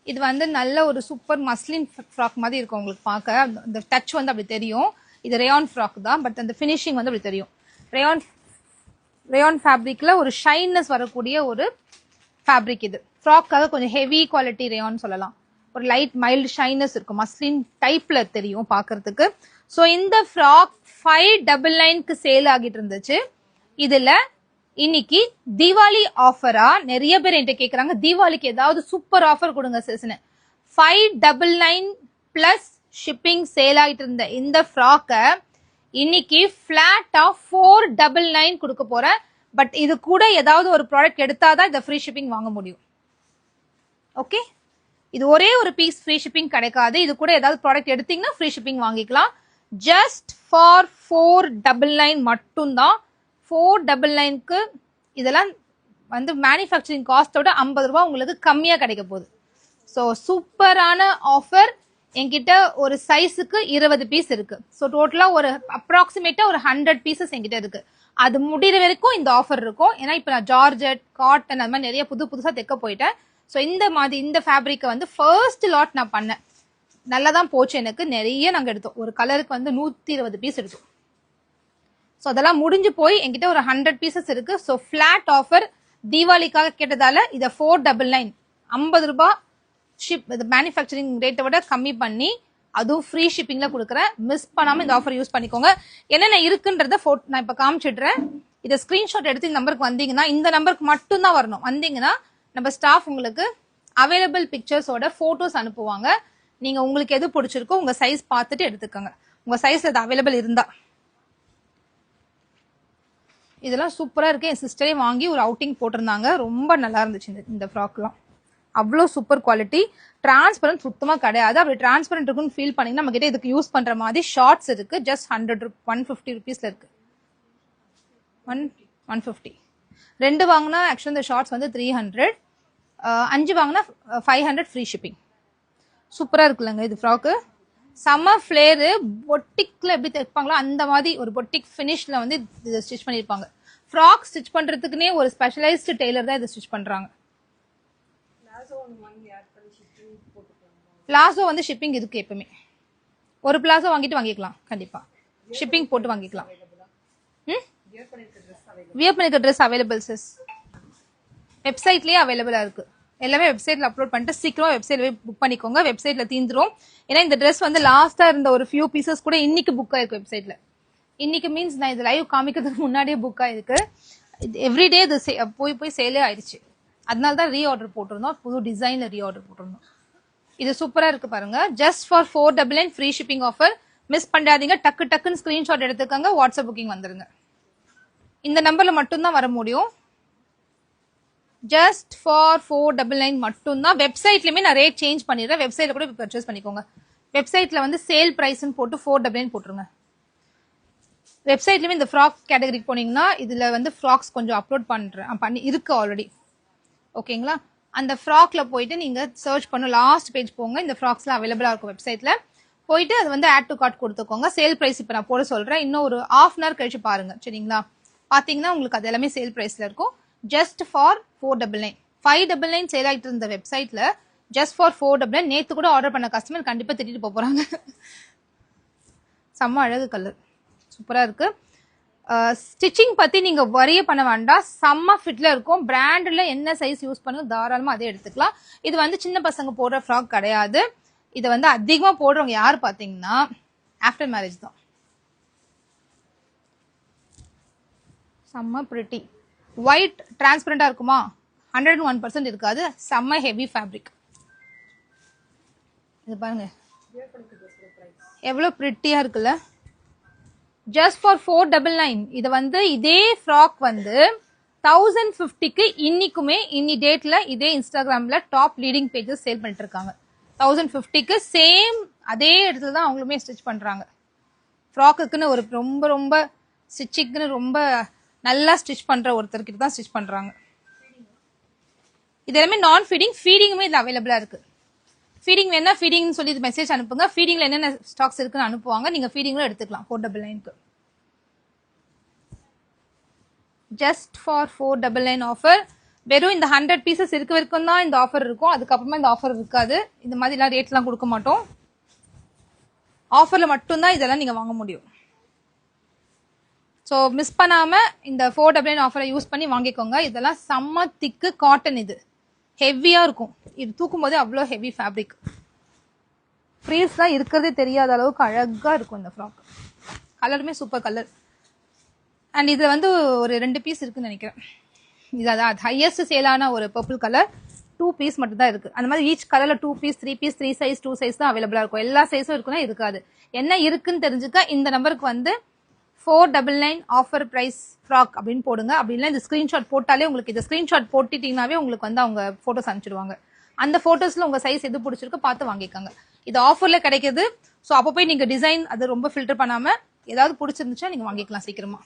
இது வந்து நல்ல ஒரு சூப்பர் மஸ்லின் ஃப்ராக் மாதிரி இருக்கும் உங்களுக்கு பார்க்க. இந்த டச் வந்து அப்படி தெரியும். இது ரேயான் ஃப்ராக் தான், பட் அந்த ஃபினிஷிங் வந்து அப்படி தெரியும். ரேயான் ஃபேப்ரிக்ல ஒரு ஷைனஸ் வரக்கூடிய ஒரு ஃபேப்ரிக் இது. ஃப்ராக்காக கொஞ்சம் ஹெவி குவாலிட்டி ரேயான் சொல்லலாம். ஒரு லைட் மைல்டு ஷைனஸ் இருக்கும், மஸ்லின் டைப்ல தெரியும் பார்க்கறதுக்கு. ஸோ இந்த ஃப்ராக் 599க்கு சேல் ஆகிட்டு இருந்துச்சு. இதுல இன்னைக்கு தீபாவளி ஆஃபரா நிறைய பேர் என்கிட்ட கேட்குறாங்க, தீபாவளிக்கு ஏதாவது சூப்பர் ஆஃபர் கொடுங்க சிஸ்னு. 599 பிளஸ் ஷிப்பிங் சேல் ஆகிட்டு இருந்த இந்த ஃப்ராக்கை இன்னைக்கு ஃபிளாட்டா 499 கொடுக்க போறேன். பட் இது கூட ஏதாவது ஒரு ப்ராடக்ட் எடுத்தாதான் இந்த ஃப்ரீ ஷிப்பிங் வாங்க முடியும். ஓகே, இது ஒரே ஒரு பீஸ் ஃப்ரீ ஷிப்பிங் கிடைக்காது, இது கூட ஏதாவது ப்ராடக்ட் எடுத்தீங்கன்னா ஃப்ரீ ஷிப்பிங் வாங்கிக்கலாம். ஜஸ்ட் ஃபார் 499 மட்டும்தான். 499க்கு இதெல்லாம் வந்து மேனுஃபேக்சரிங் காஸ்ட்டோட 50 ரூபாய் உங்களுக்கு கம்மியா கிடைக்க போகுது. ஸோ சூப்பரான ஆஃபர். என்கிட்ட ஒரு சைஸுக்கு 20 பீஸ் இருக்கு. ஸோ டோட்டலா ஒரு அப்ராக்சிமேட்டா ஒரு 100 பீசஸ் என்கிட்ட இருக்கு. அது முடிகிற வரைக்கும் இந்த ஆஃபர் இருக்கும். ஏன்னா இப்போ நான் ஜார்ஜெட், காட்டன் அது மாதிரி நிறைய புதுசா தைக்க போயிட்டேன். ஸோ இந்த ஃபேப்ரிக்கை வந்து ஃபர்ஸ்ட் லாட் நான் பண்ணேன். நல்லா தான் போச்சு. எனக்கு நிறைய நாங்கள் எடுத்தோம். ஒரு கலருக்கு வந்து 120 பீஸ் எடுத்தோம். ஸோ அதெல்லாம் முடிஞ்சு போய் என்கிட்ட ஒரு 100 பீசஸ் இருக்கு. ஸோ ஃபிளாட் ஆஃபர் தீபாவளிக்காக கேட்டதால இதை 499 50 ரூபாய் மேனுஃபேக்சரிங் ரேட்டை விட கம்மி பண்ணி அதுவும் ஃப்ரீ ஷிப்பிங்ல கொடுக்குறேன். மிஸ் பண்ணாம இந்த ஆஃபர் யூஸ் பண்ணிக்கோங்க. என்னென்ன இருக்குன்றத நான் இப்போ காமிச்சிடுறேன். இதை ஸ்கிரீன்ஷாட் எடுத்து இந்த நம்பருக்கு வந்தீங்கன்னா, இந்த நம்பருக்கு மட்டும் தான் வரணும். வந்தீங்கன்னா நம்ம ஸ்டாஃப் உங்களுக்கு அவைலபிள் பிக்சர்ஸோட போட்டோஸ் அனுப்புவாங்க. நீங்க உங்களுக்கு எது பிடிச்சிருக்கோ உங்க சைஸ் பார்த்துட்டு எடுத்துக்கோங்க. உங்க சைஸ் அது அவைலபிள் இருந்தா. இதெல்லாம் சூப்பரா இருக்கு. என் சிஸ்டரே வாங்கி ஒரு அவுட்டிங் போட்டிருந்தாங்க. ரொம்ப நல்லா இருந்துச்சு இந்த ஃப்ராக்லாம். அவ்வளோ சூப்பர் குவாலிட்டி. டிரான்ஸ்பரண்ட் சுத்தமா கிடையாது. அப்படி டிரான்ஸ்பரண்ட் இருக்குன்னு ஃபீல் பண்ணீங்கன்னா நம்ம கிட்ட இதுக்கு யூஸ் பண்ற மாதிரி ஷார்ட்ஸ் இருக்கு. ஜஸ்ட் 150 ருபீஸ்ல இருக்கு. 150. 2 வாங்கினா ஆக்சுவலி இந்த ஷார்ட்ஸ் வந்து 300. 5 வாங்கினா 500 ஃப்ரீ ஷிப்பிங். சூப்பரா இருக்குல்லங்க இது ஃப்ராக்கு. செம்ம ஃபிளேரு. பொட்டிக்ல எப்படி தைப்பாங்களோ அந்த மாதிரி ஒரு பொட்டிக் ஃபினிஷ்ல வந்து இதை ஸ்டிச் பண்ணியிருப்பாங்க. ஃப்ராக் ஸ்டிச் பண்றதுக்குன்னே ஒரு ஸ்பெஷலைஸ்டு டெய்லர் தான் இதை ஸ்டிச் பண்றாங்க. பிளாசோ வந்து ஷிப்பிங் இருக்கு எப்பவுமே. ஒரு பிளாசோ வாங்கிட்டு வாங்கிக்கலாம். கண்டிப்பா ஷிப்பிங் போட்டு வாங்கிக்கலாம். வியர் பண்ணிருக்க ட்ரெஸ் அவைலபிள் சிஸ். வெப்சைட்லயே அவைலபிளா இருக்கு. எல்லாமே வெப்சைட்ல அப்லோட் பண்ணிட்டு சீக்கிரமா வெப்சைட்ல புக் பண்ணிக்கோங்க. வெப்சைட்ல தீந்துரும். ஏன்னா இந்த ட்ரெஸ் வந்து லாஸ்டா இருந்த ஒரு ஃபியூ பீசஸ் கூட இன்னைக்கு புக் ஆயிருக்கு வெப்சைட்ல. இன்னைக்கு மீன்ஸ் நான் இது லைவ் காமிக்கிறதுக்கு முன்னாடியே புக் ஆயிருக்கு. எவ்ரிடே இது போய் சேலே ஆயிடுச்சு. அதனால தான் ரீஆர்டர் போட்டிருந்தோம். புது டிசைன்ல ரீஆர்டர் போட்டிருந்தோம். இது சூப்பரா இருக்கு பாருங்க. Just for 499 free shipping offer. Miss பண்ணாதீங்க. டக்குன்னு ஸ்கிரீன்ஷாட் எடுத்துக்கோங்க. வாட்ஸ்அப் புக்கிங் வந்துருங்க. இந்த நம்பர்ல மட்டும்தான் வர முடியும். ஜஸ்ட் ஃபார் 499 மட்டும்தான். வெப்சைட்லயுமே நான் ரேட் சேஞ்ச் பண்ணிடுறேன். வெப்சைட்ல கூட பர்ச்சேஸ் பண்ணிக்கோங்க. வெப்சைட்ல வந்து சேல் பிரைஸ்ன்னு போட்டு 499 போட்டுருங்க. வெப்சைட்லயுமே இந்த ஃப்ராக் கேட்டகரிக்கு போனீங்கன்னா இதுல வந்து ஃப்ராக்ஸ் கொஞ்சம் அப்லோட் பண்ணி இருக்கு ஆல்ரெடி. ஓகேங்களா? அந்த ஃப்ராக்ல போயிட்டு நீங்க சர்ச் பண்ணும். லாஸ்ட் பேஜ் போங்க. இந்த ஃப்ராக்ஸ்லாம் அவைலபிளா இருக்கும் வெப்சைட்ல. போயிட்டு அது வந்து ஆட் டு கார்ட் கொடுத்துக்கோங்க. சேல் பிரைஸ் இப்போ நான் போட சொல்றேன். இன்னும் ஒரு ½ hour கழிச்சு பாருங்க. சரிங்களா? பாத்தீங்கன்னா உங்களுக்கு அது எல்லாமே சேல் பிரைஸ்ல இருக்கும். Just for 499. 599 சேல் ஆயிட்டு இருந்த வெப்சைட்ல ஜஸ்ட் ஃபார் 499. நேத்து கூட ஆர்டர் பண்ண கஸ்டமர் கண்டிப்பா திட்டிட்டு போறாங்க. செம்ம அழகு கலர். சூப்பரா இருக்கு. ஸ்டிச்சிங் பத்தி நீங்க வரிய பண்ண வேண்டாம். செம்ம ஃபிட்ல இருக்கும். பிராண்ட்ல என்ன சைஸ் யூஸ் பண்ணுங்க தாராளமா அதே எடுத்துக்கலாம். இது வந்து சின்ன பசங்க போடுற ஃப்ராக் கிடையாது. இதை வந்து அதிகமா போடுறவங்க யாரு பாத்தீங்கன்னா ஆஃப்டர் மேரேஜ் தான். செம்ம பிரிட்டி. ஒயிட் டிரான்ஸ்பரண்டா இருக்குமா? 101% இருக்காது. செம்ம ஹெவி ஃபேப்ரிக். இது பாருங்க எவ்வளவு பிரிட்டியா இருக்குல்ல. Just for 499. இது வந்து இதே ஃப்ராக் வந்து 1050க்கு இன்னைக்குமே இன்னி டேட்ல இதே இன்ஸ்டாகிராம்ல டாப் லீடிங் பேஜஸ் சேல் பண்ணிட்டு இருக்காங்க. 1050க்கு சேம் அதே இடத்துல தான் அவங்களுமே ஸ்டிச் பண்றாங்க. ஃப்ராக்குக்குன்னு ஒரு ரொம்ப ஸ்டிச்சிங்னு ரொம்ப நல்லா ஸ்டிச் பண்ற ஒருத்தர்கிட்ட தான் ஸ்டிச் பண்றாங்க. இது எல்லாமே நான் ஃபீடிங். ஃபீடிங்குமே இதுல அவைலபிளா இருக்கு. ஃபீடிங் வேணா ஃபீடிங்னு சொல்லி மெசேஜ் அனுப்புங்க. ஃபீடிங்ல என்னென்ன ஸ்டாக்ஸ் இருக்குன்னு அனுப்புவாங்க. நீங்க ஃபீடிங்ல எடுத்துக்கலாம். 499க்கு. Just for 499 offer. வெறும் இந்த 100 பீசஸ் இருக்க வரைக்கும் தான் இந்த ஆஃபர் இருக்கும். அதுக்கப்புறமா இந்த ஆஃபர் இருக்காது. இந்த மாதிரிலாம் ரேட்லாம் கொடுக்க மாட்டோம். ஆஃபர்ல மட்டும்தான் இதெல்லாம் நீங்க வாங்க முடியும். ஸோ மிஸ் பண்ணாம இந்த 499 ஆஃபரை யூஸ் பண்ணி வாங்கிக்கோங்க. இதெல்லாம் செம்ம திக்கு காட்டன். இது ஹெவியா இருக்கும். இது தூக்கும் போதே அவ்வளோ ஹெவி ஃபேப்ரிக். ஃப்ரீஸ்லாம் இருக்கிறதே தெரியாத அளவுக்கு அழகா இருக்கும் இந்த ஃப்ராக். கலருமே சூப்பர் கலர். அண்ட் இதுல வந்து ஒரு 2 பீஸ் இருக்குன்னு நினைக்கிறேன். இது அதான் ஹையஸ்ட் சேலான ஒரு பர்பிள் கலர். 2 பீஸ் மட்டும் தான் இருக்கு. அந்த மாதிரி ஈச் கலர்ல 2 பீஸ் 3 பீஸ் 3 சைஸ் 2 சைஸ் தான் அவைலபிளா இருக்கும். எல்லா சைஸும் இருக்குன்னா இருக்காது. என்ன இருக்குன்னு தெரிஞ்சுக்க இந்த நம்பருக்கு வந்து 499 ஆஃபர் பிரைஸ் ஃப்ராக் அப்படின்னு போடுங்க. அப்படின்னா இந்த ஸ்கிரீன்ஷாட் போட்டாலே உங்களுக்கு இந்த ஸ்கிரீன்ஷாட் போட்டுட்டீங்கன்னாவே உங்களுக்கு வந்து அவங்க போட்டோஸ் அனுப்பிச்சிடுவாங்க. அந்த போட்டோஸ்ல உங்க சைஸ் எது பிடிச்சிருக்கோ பார்த்து வாங்கிக்கோங்க. இது ஆஃபர்ல கிடைக்குது. ஸோ அப்போ போய் நீங்க டிசைன் அது ரொம்ப ஃபில்டர் பண்ணாம ஏதாவது பிடிச்சிருந்துச்சா நீங்க வாங்கிக்கலாம் சீக்கிரமா.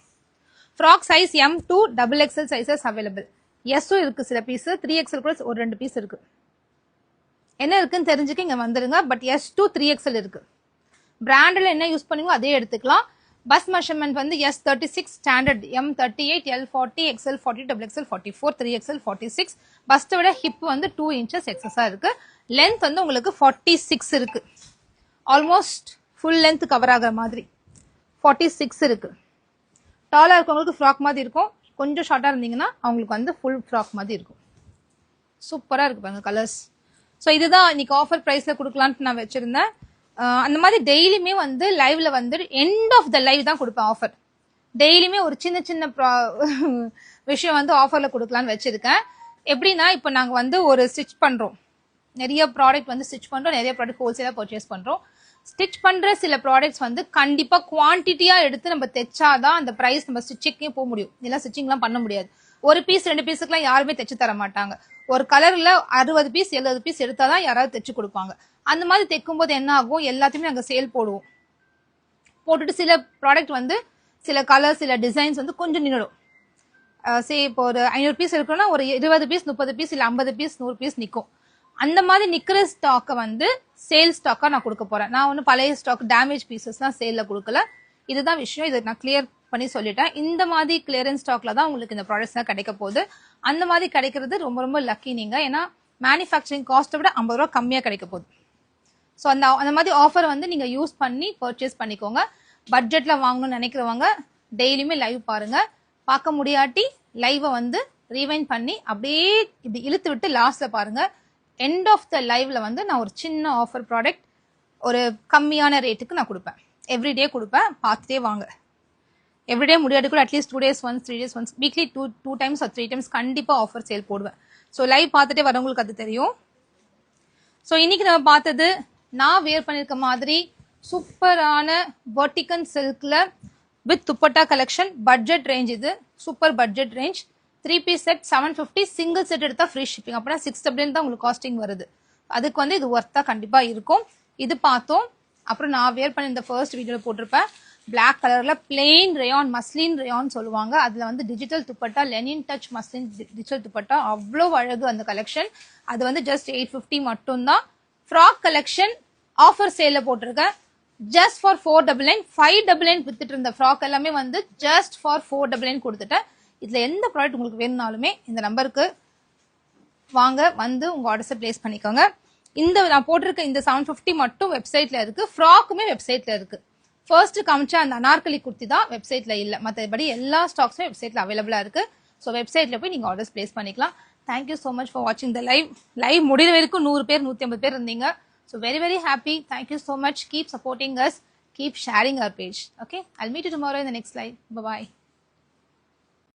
Frock size M to XXL sizes available. எஸ்ஸும் இருக்கு சில பீஸ், 3XL கூட ஒரு 2 பீஸ் இருக்கு. என்ன இருக்குன்னு தெரிஞ்சுக்க இங்க வந்துருங்க. பட் எஸ் டு 3XL இருக்கு. பிராண்டில் என்ன யூஸ் பண்ணுவீங்களோ அதே எடுத்துக்கலாம். பஸ் மெஷர்மெண்ட் வந்து S36 standard, M38, L40, XL40, XXL44, 3XL 46. பஸ்ட்டை விட ஹிப் வந்து 2 inches எக்ஸஸா இருக்கு. லென்த் வந்து உங்களுக்கு 46 இருக்கு. ஆல்மோஸ்ட் ஃபுல் லென்த் கவர் ஆகிற மாதிரி 46 இருக்கு. டாலா இருக்கவங்களுக்கு ஃப்ராக் மாதிரி இருக்கும். கொஞ்சம் ஷார்ட்டா இருந்தீங்கன்னா அவங்களுக்கு வந்து ஃபுல் ஃப்ராக் மாதிரி இருக்கும். சூப்பரா இருக்கு பாருங்க கலர்ஸ். ஸோ இதுதான் இன்னைக்கு ஆஃபர் ப்ரைஸ்ல கொடுக்கலான்ட்டு நான் வச்சிருந்தேன். அந்த மாதிரி டெய்லியுமே வந்து லைவ்ல வந்து எண்ட் ஆஃப் த லைவ் தான் கொடுப்பேன் ஆஃபர். டெய்லியுமே ஒரு சின்ன சின்ன விஷயம் வந்து ஆஃபர்ல கொடுக்கலான்னு வச்சிருக்கேன். எப்படின்னா இப்போ நாங்கள் வந்து ஒரு ஸ்டிச் பண்றோம், நிறைய ப்ராடக்ட் வந்து ஸ்டிச் பண்றோம், நிறைய ப்ராடக்ட் ஹோல்சேலா பர்ச்சேஸ் பண்றோம். ஸ்டிச் பண்ற சில ப்ராடக்ட்ஸ் வந்து கண்டிப்பா குவான்டிட்டியா எடுத்து நம்ம தைச்சாதான் அந்த பிரைஸ் நம்ம ஸ்டிச்சிங்கே போக முடியும். இதெல்லாம் ஸ்டிச்சிங்லாம் பண்ண முடியாது. ஒரு பீஸ் 2 பீஸுக்குலாம் யாருமே தைச்சு தர மாட்டாங்க. ஒரு கலர்ல 60 பீஸ் 70 பீஸ் எடுத்தாதான் யாராவது தைச்சு கொடுப்பாங்க. அந்த மாதிரி தைக்கும் போது என்ன ஆகும், எல்லாத்தையுமே நாங்க சேல் போடுவோம். போட்டுட்டு சில ப்ராடக்ட் வந்து சில கலர் சில டிசைன்ஸ் வந்து கொஞ்சம் நின்றுடும். சே இப்போ ஒரு 500 பீஸ் எடுக்கணும்னா ஒரு 20 பீஸ் 30 பீஸ் இல்ல 50 பீஸ் 100 பீஸ் நிற்கும். அந்த மாதிரி நிக்கிற ஸ்டாக்கை வந்து சேல் ஸ்டாக்கா நான் கொடுக்க போறேன். நான் ஒன்னும் பழைய ஸ்டாக் டேமேஜ் பீசஸ்லாம் சேல்ல கொடுக்கல. இதுதான் விஷயம். இதை நான் கிளியர் பண்ணி சொல்லிட்டேன். இந்த மாதிரி கிளியரன்ஸ் ஸ்டாக்ல தான் உங்களுக்கு இந்த ப்ராடக்ட்ஸ் எல்லாம் கிடைக்க போகுது. அந்த மாதிரி கிடைக்கிறது ரொம்ப ரொம்ப லக்கி நீங்க. ஏன்னா மேனுஃபேக்சரிங் காஸ்ட்டை விட 50 ரூபா கம்மியா கிடைக்க போகுது. ஸோ அந்த மாதிரி ஆஃபர் வந்து நீங்க யூஸ் பண்ணி பர்ச்சேஸ் பண்ணிக்கோங்க. பட்ஜெட்ல வாங்கணும்னு நினைக்கிறவங்க டெய்லியுமே லைவ் பாருங்க. பார்க்க முடியாட்டி லைவை வந்து ரீவைண்ட் பண்ணி அப்படியே இப்படி இழுத்து விட்டு லாஸ்ட்ல பாருங்க. எண்ட் ஆஃப் த லைவ்ல வந்து நான் ஒரு சின்ன ஆஃபர் ப்ராடக்ட் ஒரு கம்மியான ரேட்டுக்கு நான் கொடுப்பேன். எவ்ரிடே கொடுப்பேன், பார்த்துட்டே வாங்க. எவ்ரிடே முடியாது கூட at least 2 days once 3 days once weekly 2 times or 3 times கண்டிப்பா ஆஃபர் சேல் போடுவேன். ஸோ லைவ் பார்த்துட்டே வரவங்களுக்கு அது தெரியும். ஸோ இன்னைக்கு நம்ம பார்த்தது நான் வேர் பண்ணிருக்க மாதிரி சூப்பரான வெர்டிகன் சில்க்ல with dupatta collection. Budget range, இது super budget range. 3 piece set 750, single set எடுத்தா ஃப்ரீ ஷிப்பிங். அப்படின்னா 600 தான் உங்களுக்கு காஸ்டிங் வருது. அதுக்கு வந்து இது ஒர்த்தா கண்டிப்பா இருக்கும். இது பார்த்தோம். அப்புறம் நான் வேர் பண்ணி இந்த ஃபர்ஸ்ட் வீடியோல போட்டிருப்பேன் பிளாக் கலர்ல பிளெயின் ரேயான் மஸ்லின் ரேயான் சொல்லுவாங்க. அதுல வந்து digital dupatta Lenin touch muslin digital dupatta அவ்வளோ அழகு அந்த கலெக்ஷன். அது வந்து ஜஸ்ட் 850 மட்டும்தான். ஃப்ராக் கலெக்ஷன் ஆஃபர் சேல்ல போட்டிருக்கேன் ஜஸ்ட் ஃபார் 499. 599 வித்துட்டு இருந்த ஃப்ராக் எல்லாமே வந்து ஜஸ்ட் ஃபார் 499 கொடுத்துட்டேன். இதுல எந்த ப்ராடக்ட் உங்களுக்கு வேணும்னாலுமே இந்த நம்பருக்கு வாங்க, வந்து உங்க ஆர்டர்ஸை பிளேஸ் பண்ணிக்கோங்க. இந்த நான் போட்டிருக்க இந்த 750 மட்டும் வெப்சைட்ல இருக்கு. ஃப்ராக்குமே வெப்சைட்ல இருக்கு. ஃபர்ஸ்ட் காமிச்சா அந்த அனார்கலி குர்த்தி தான் வெப்சைட்ல இல்ல. மற்றபடி எல்லா ஸ்டாக்ஸுமே வெப்சைட்ல அவைலபிளா இருக்கு. ஸோ வெப்சைட்ல போய் நீங்க ஆர்டர்ஸ் பிளேஸ் பண்ணிக்கலாம். தேங்க்யூ ஸோ மச் ஃபார் வாட்சிங் த லைவ். லைவ் முடிகிற வரைக்கும் 100 பேர் 150 பேர் இருந்தீங்க. So very very happy. Thank you so much. Keep supporting us. Keep sharing our page. Okay, I'll meet you tomorrow in the next live. Bye bye.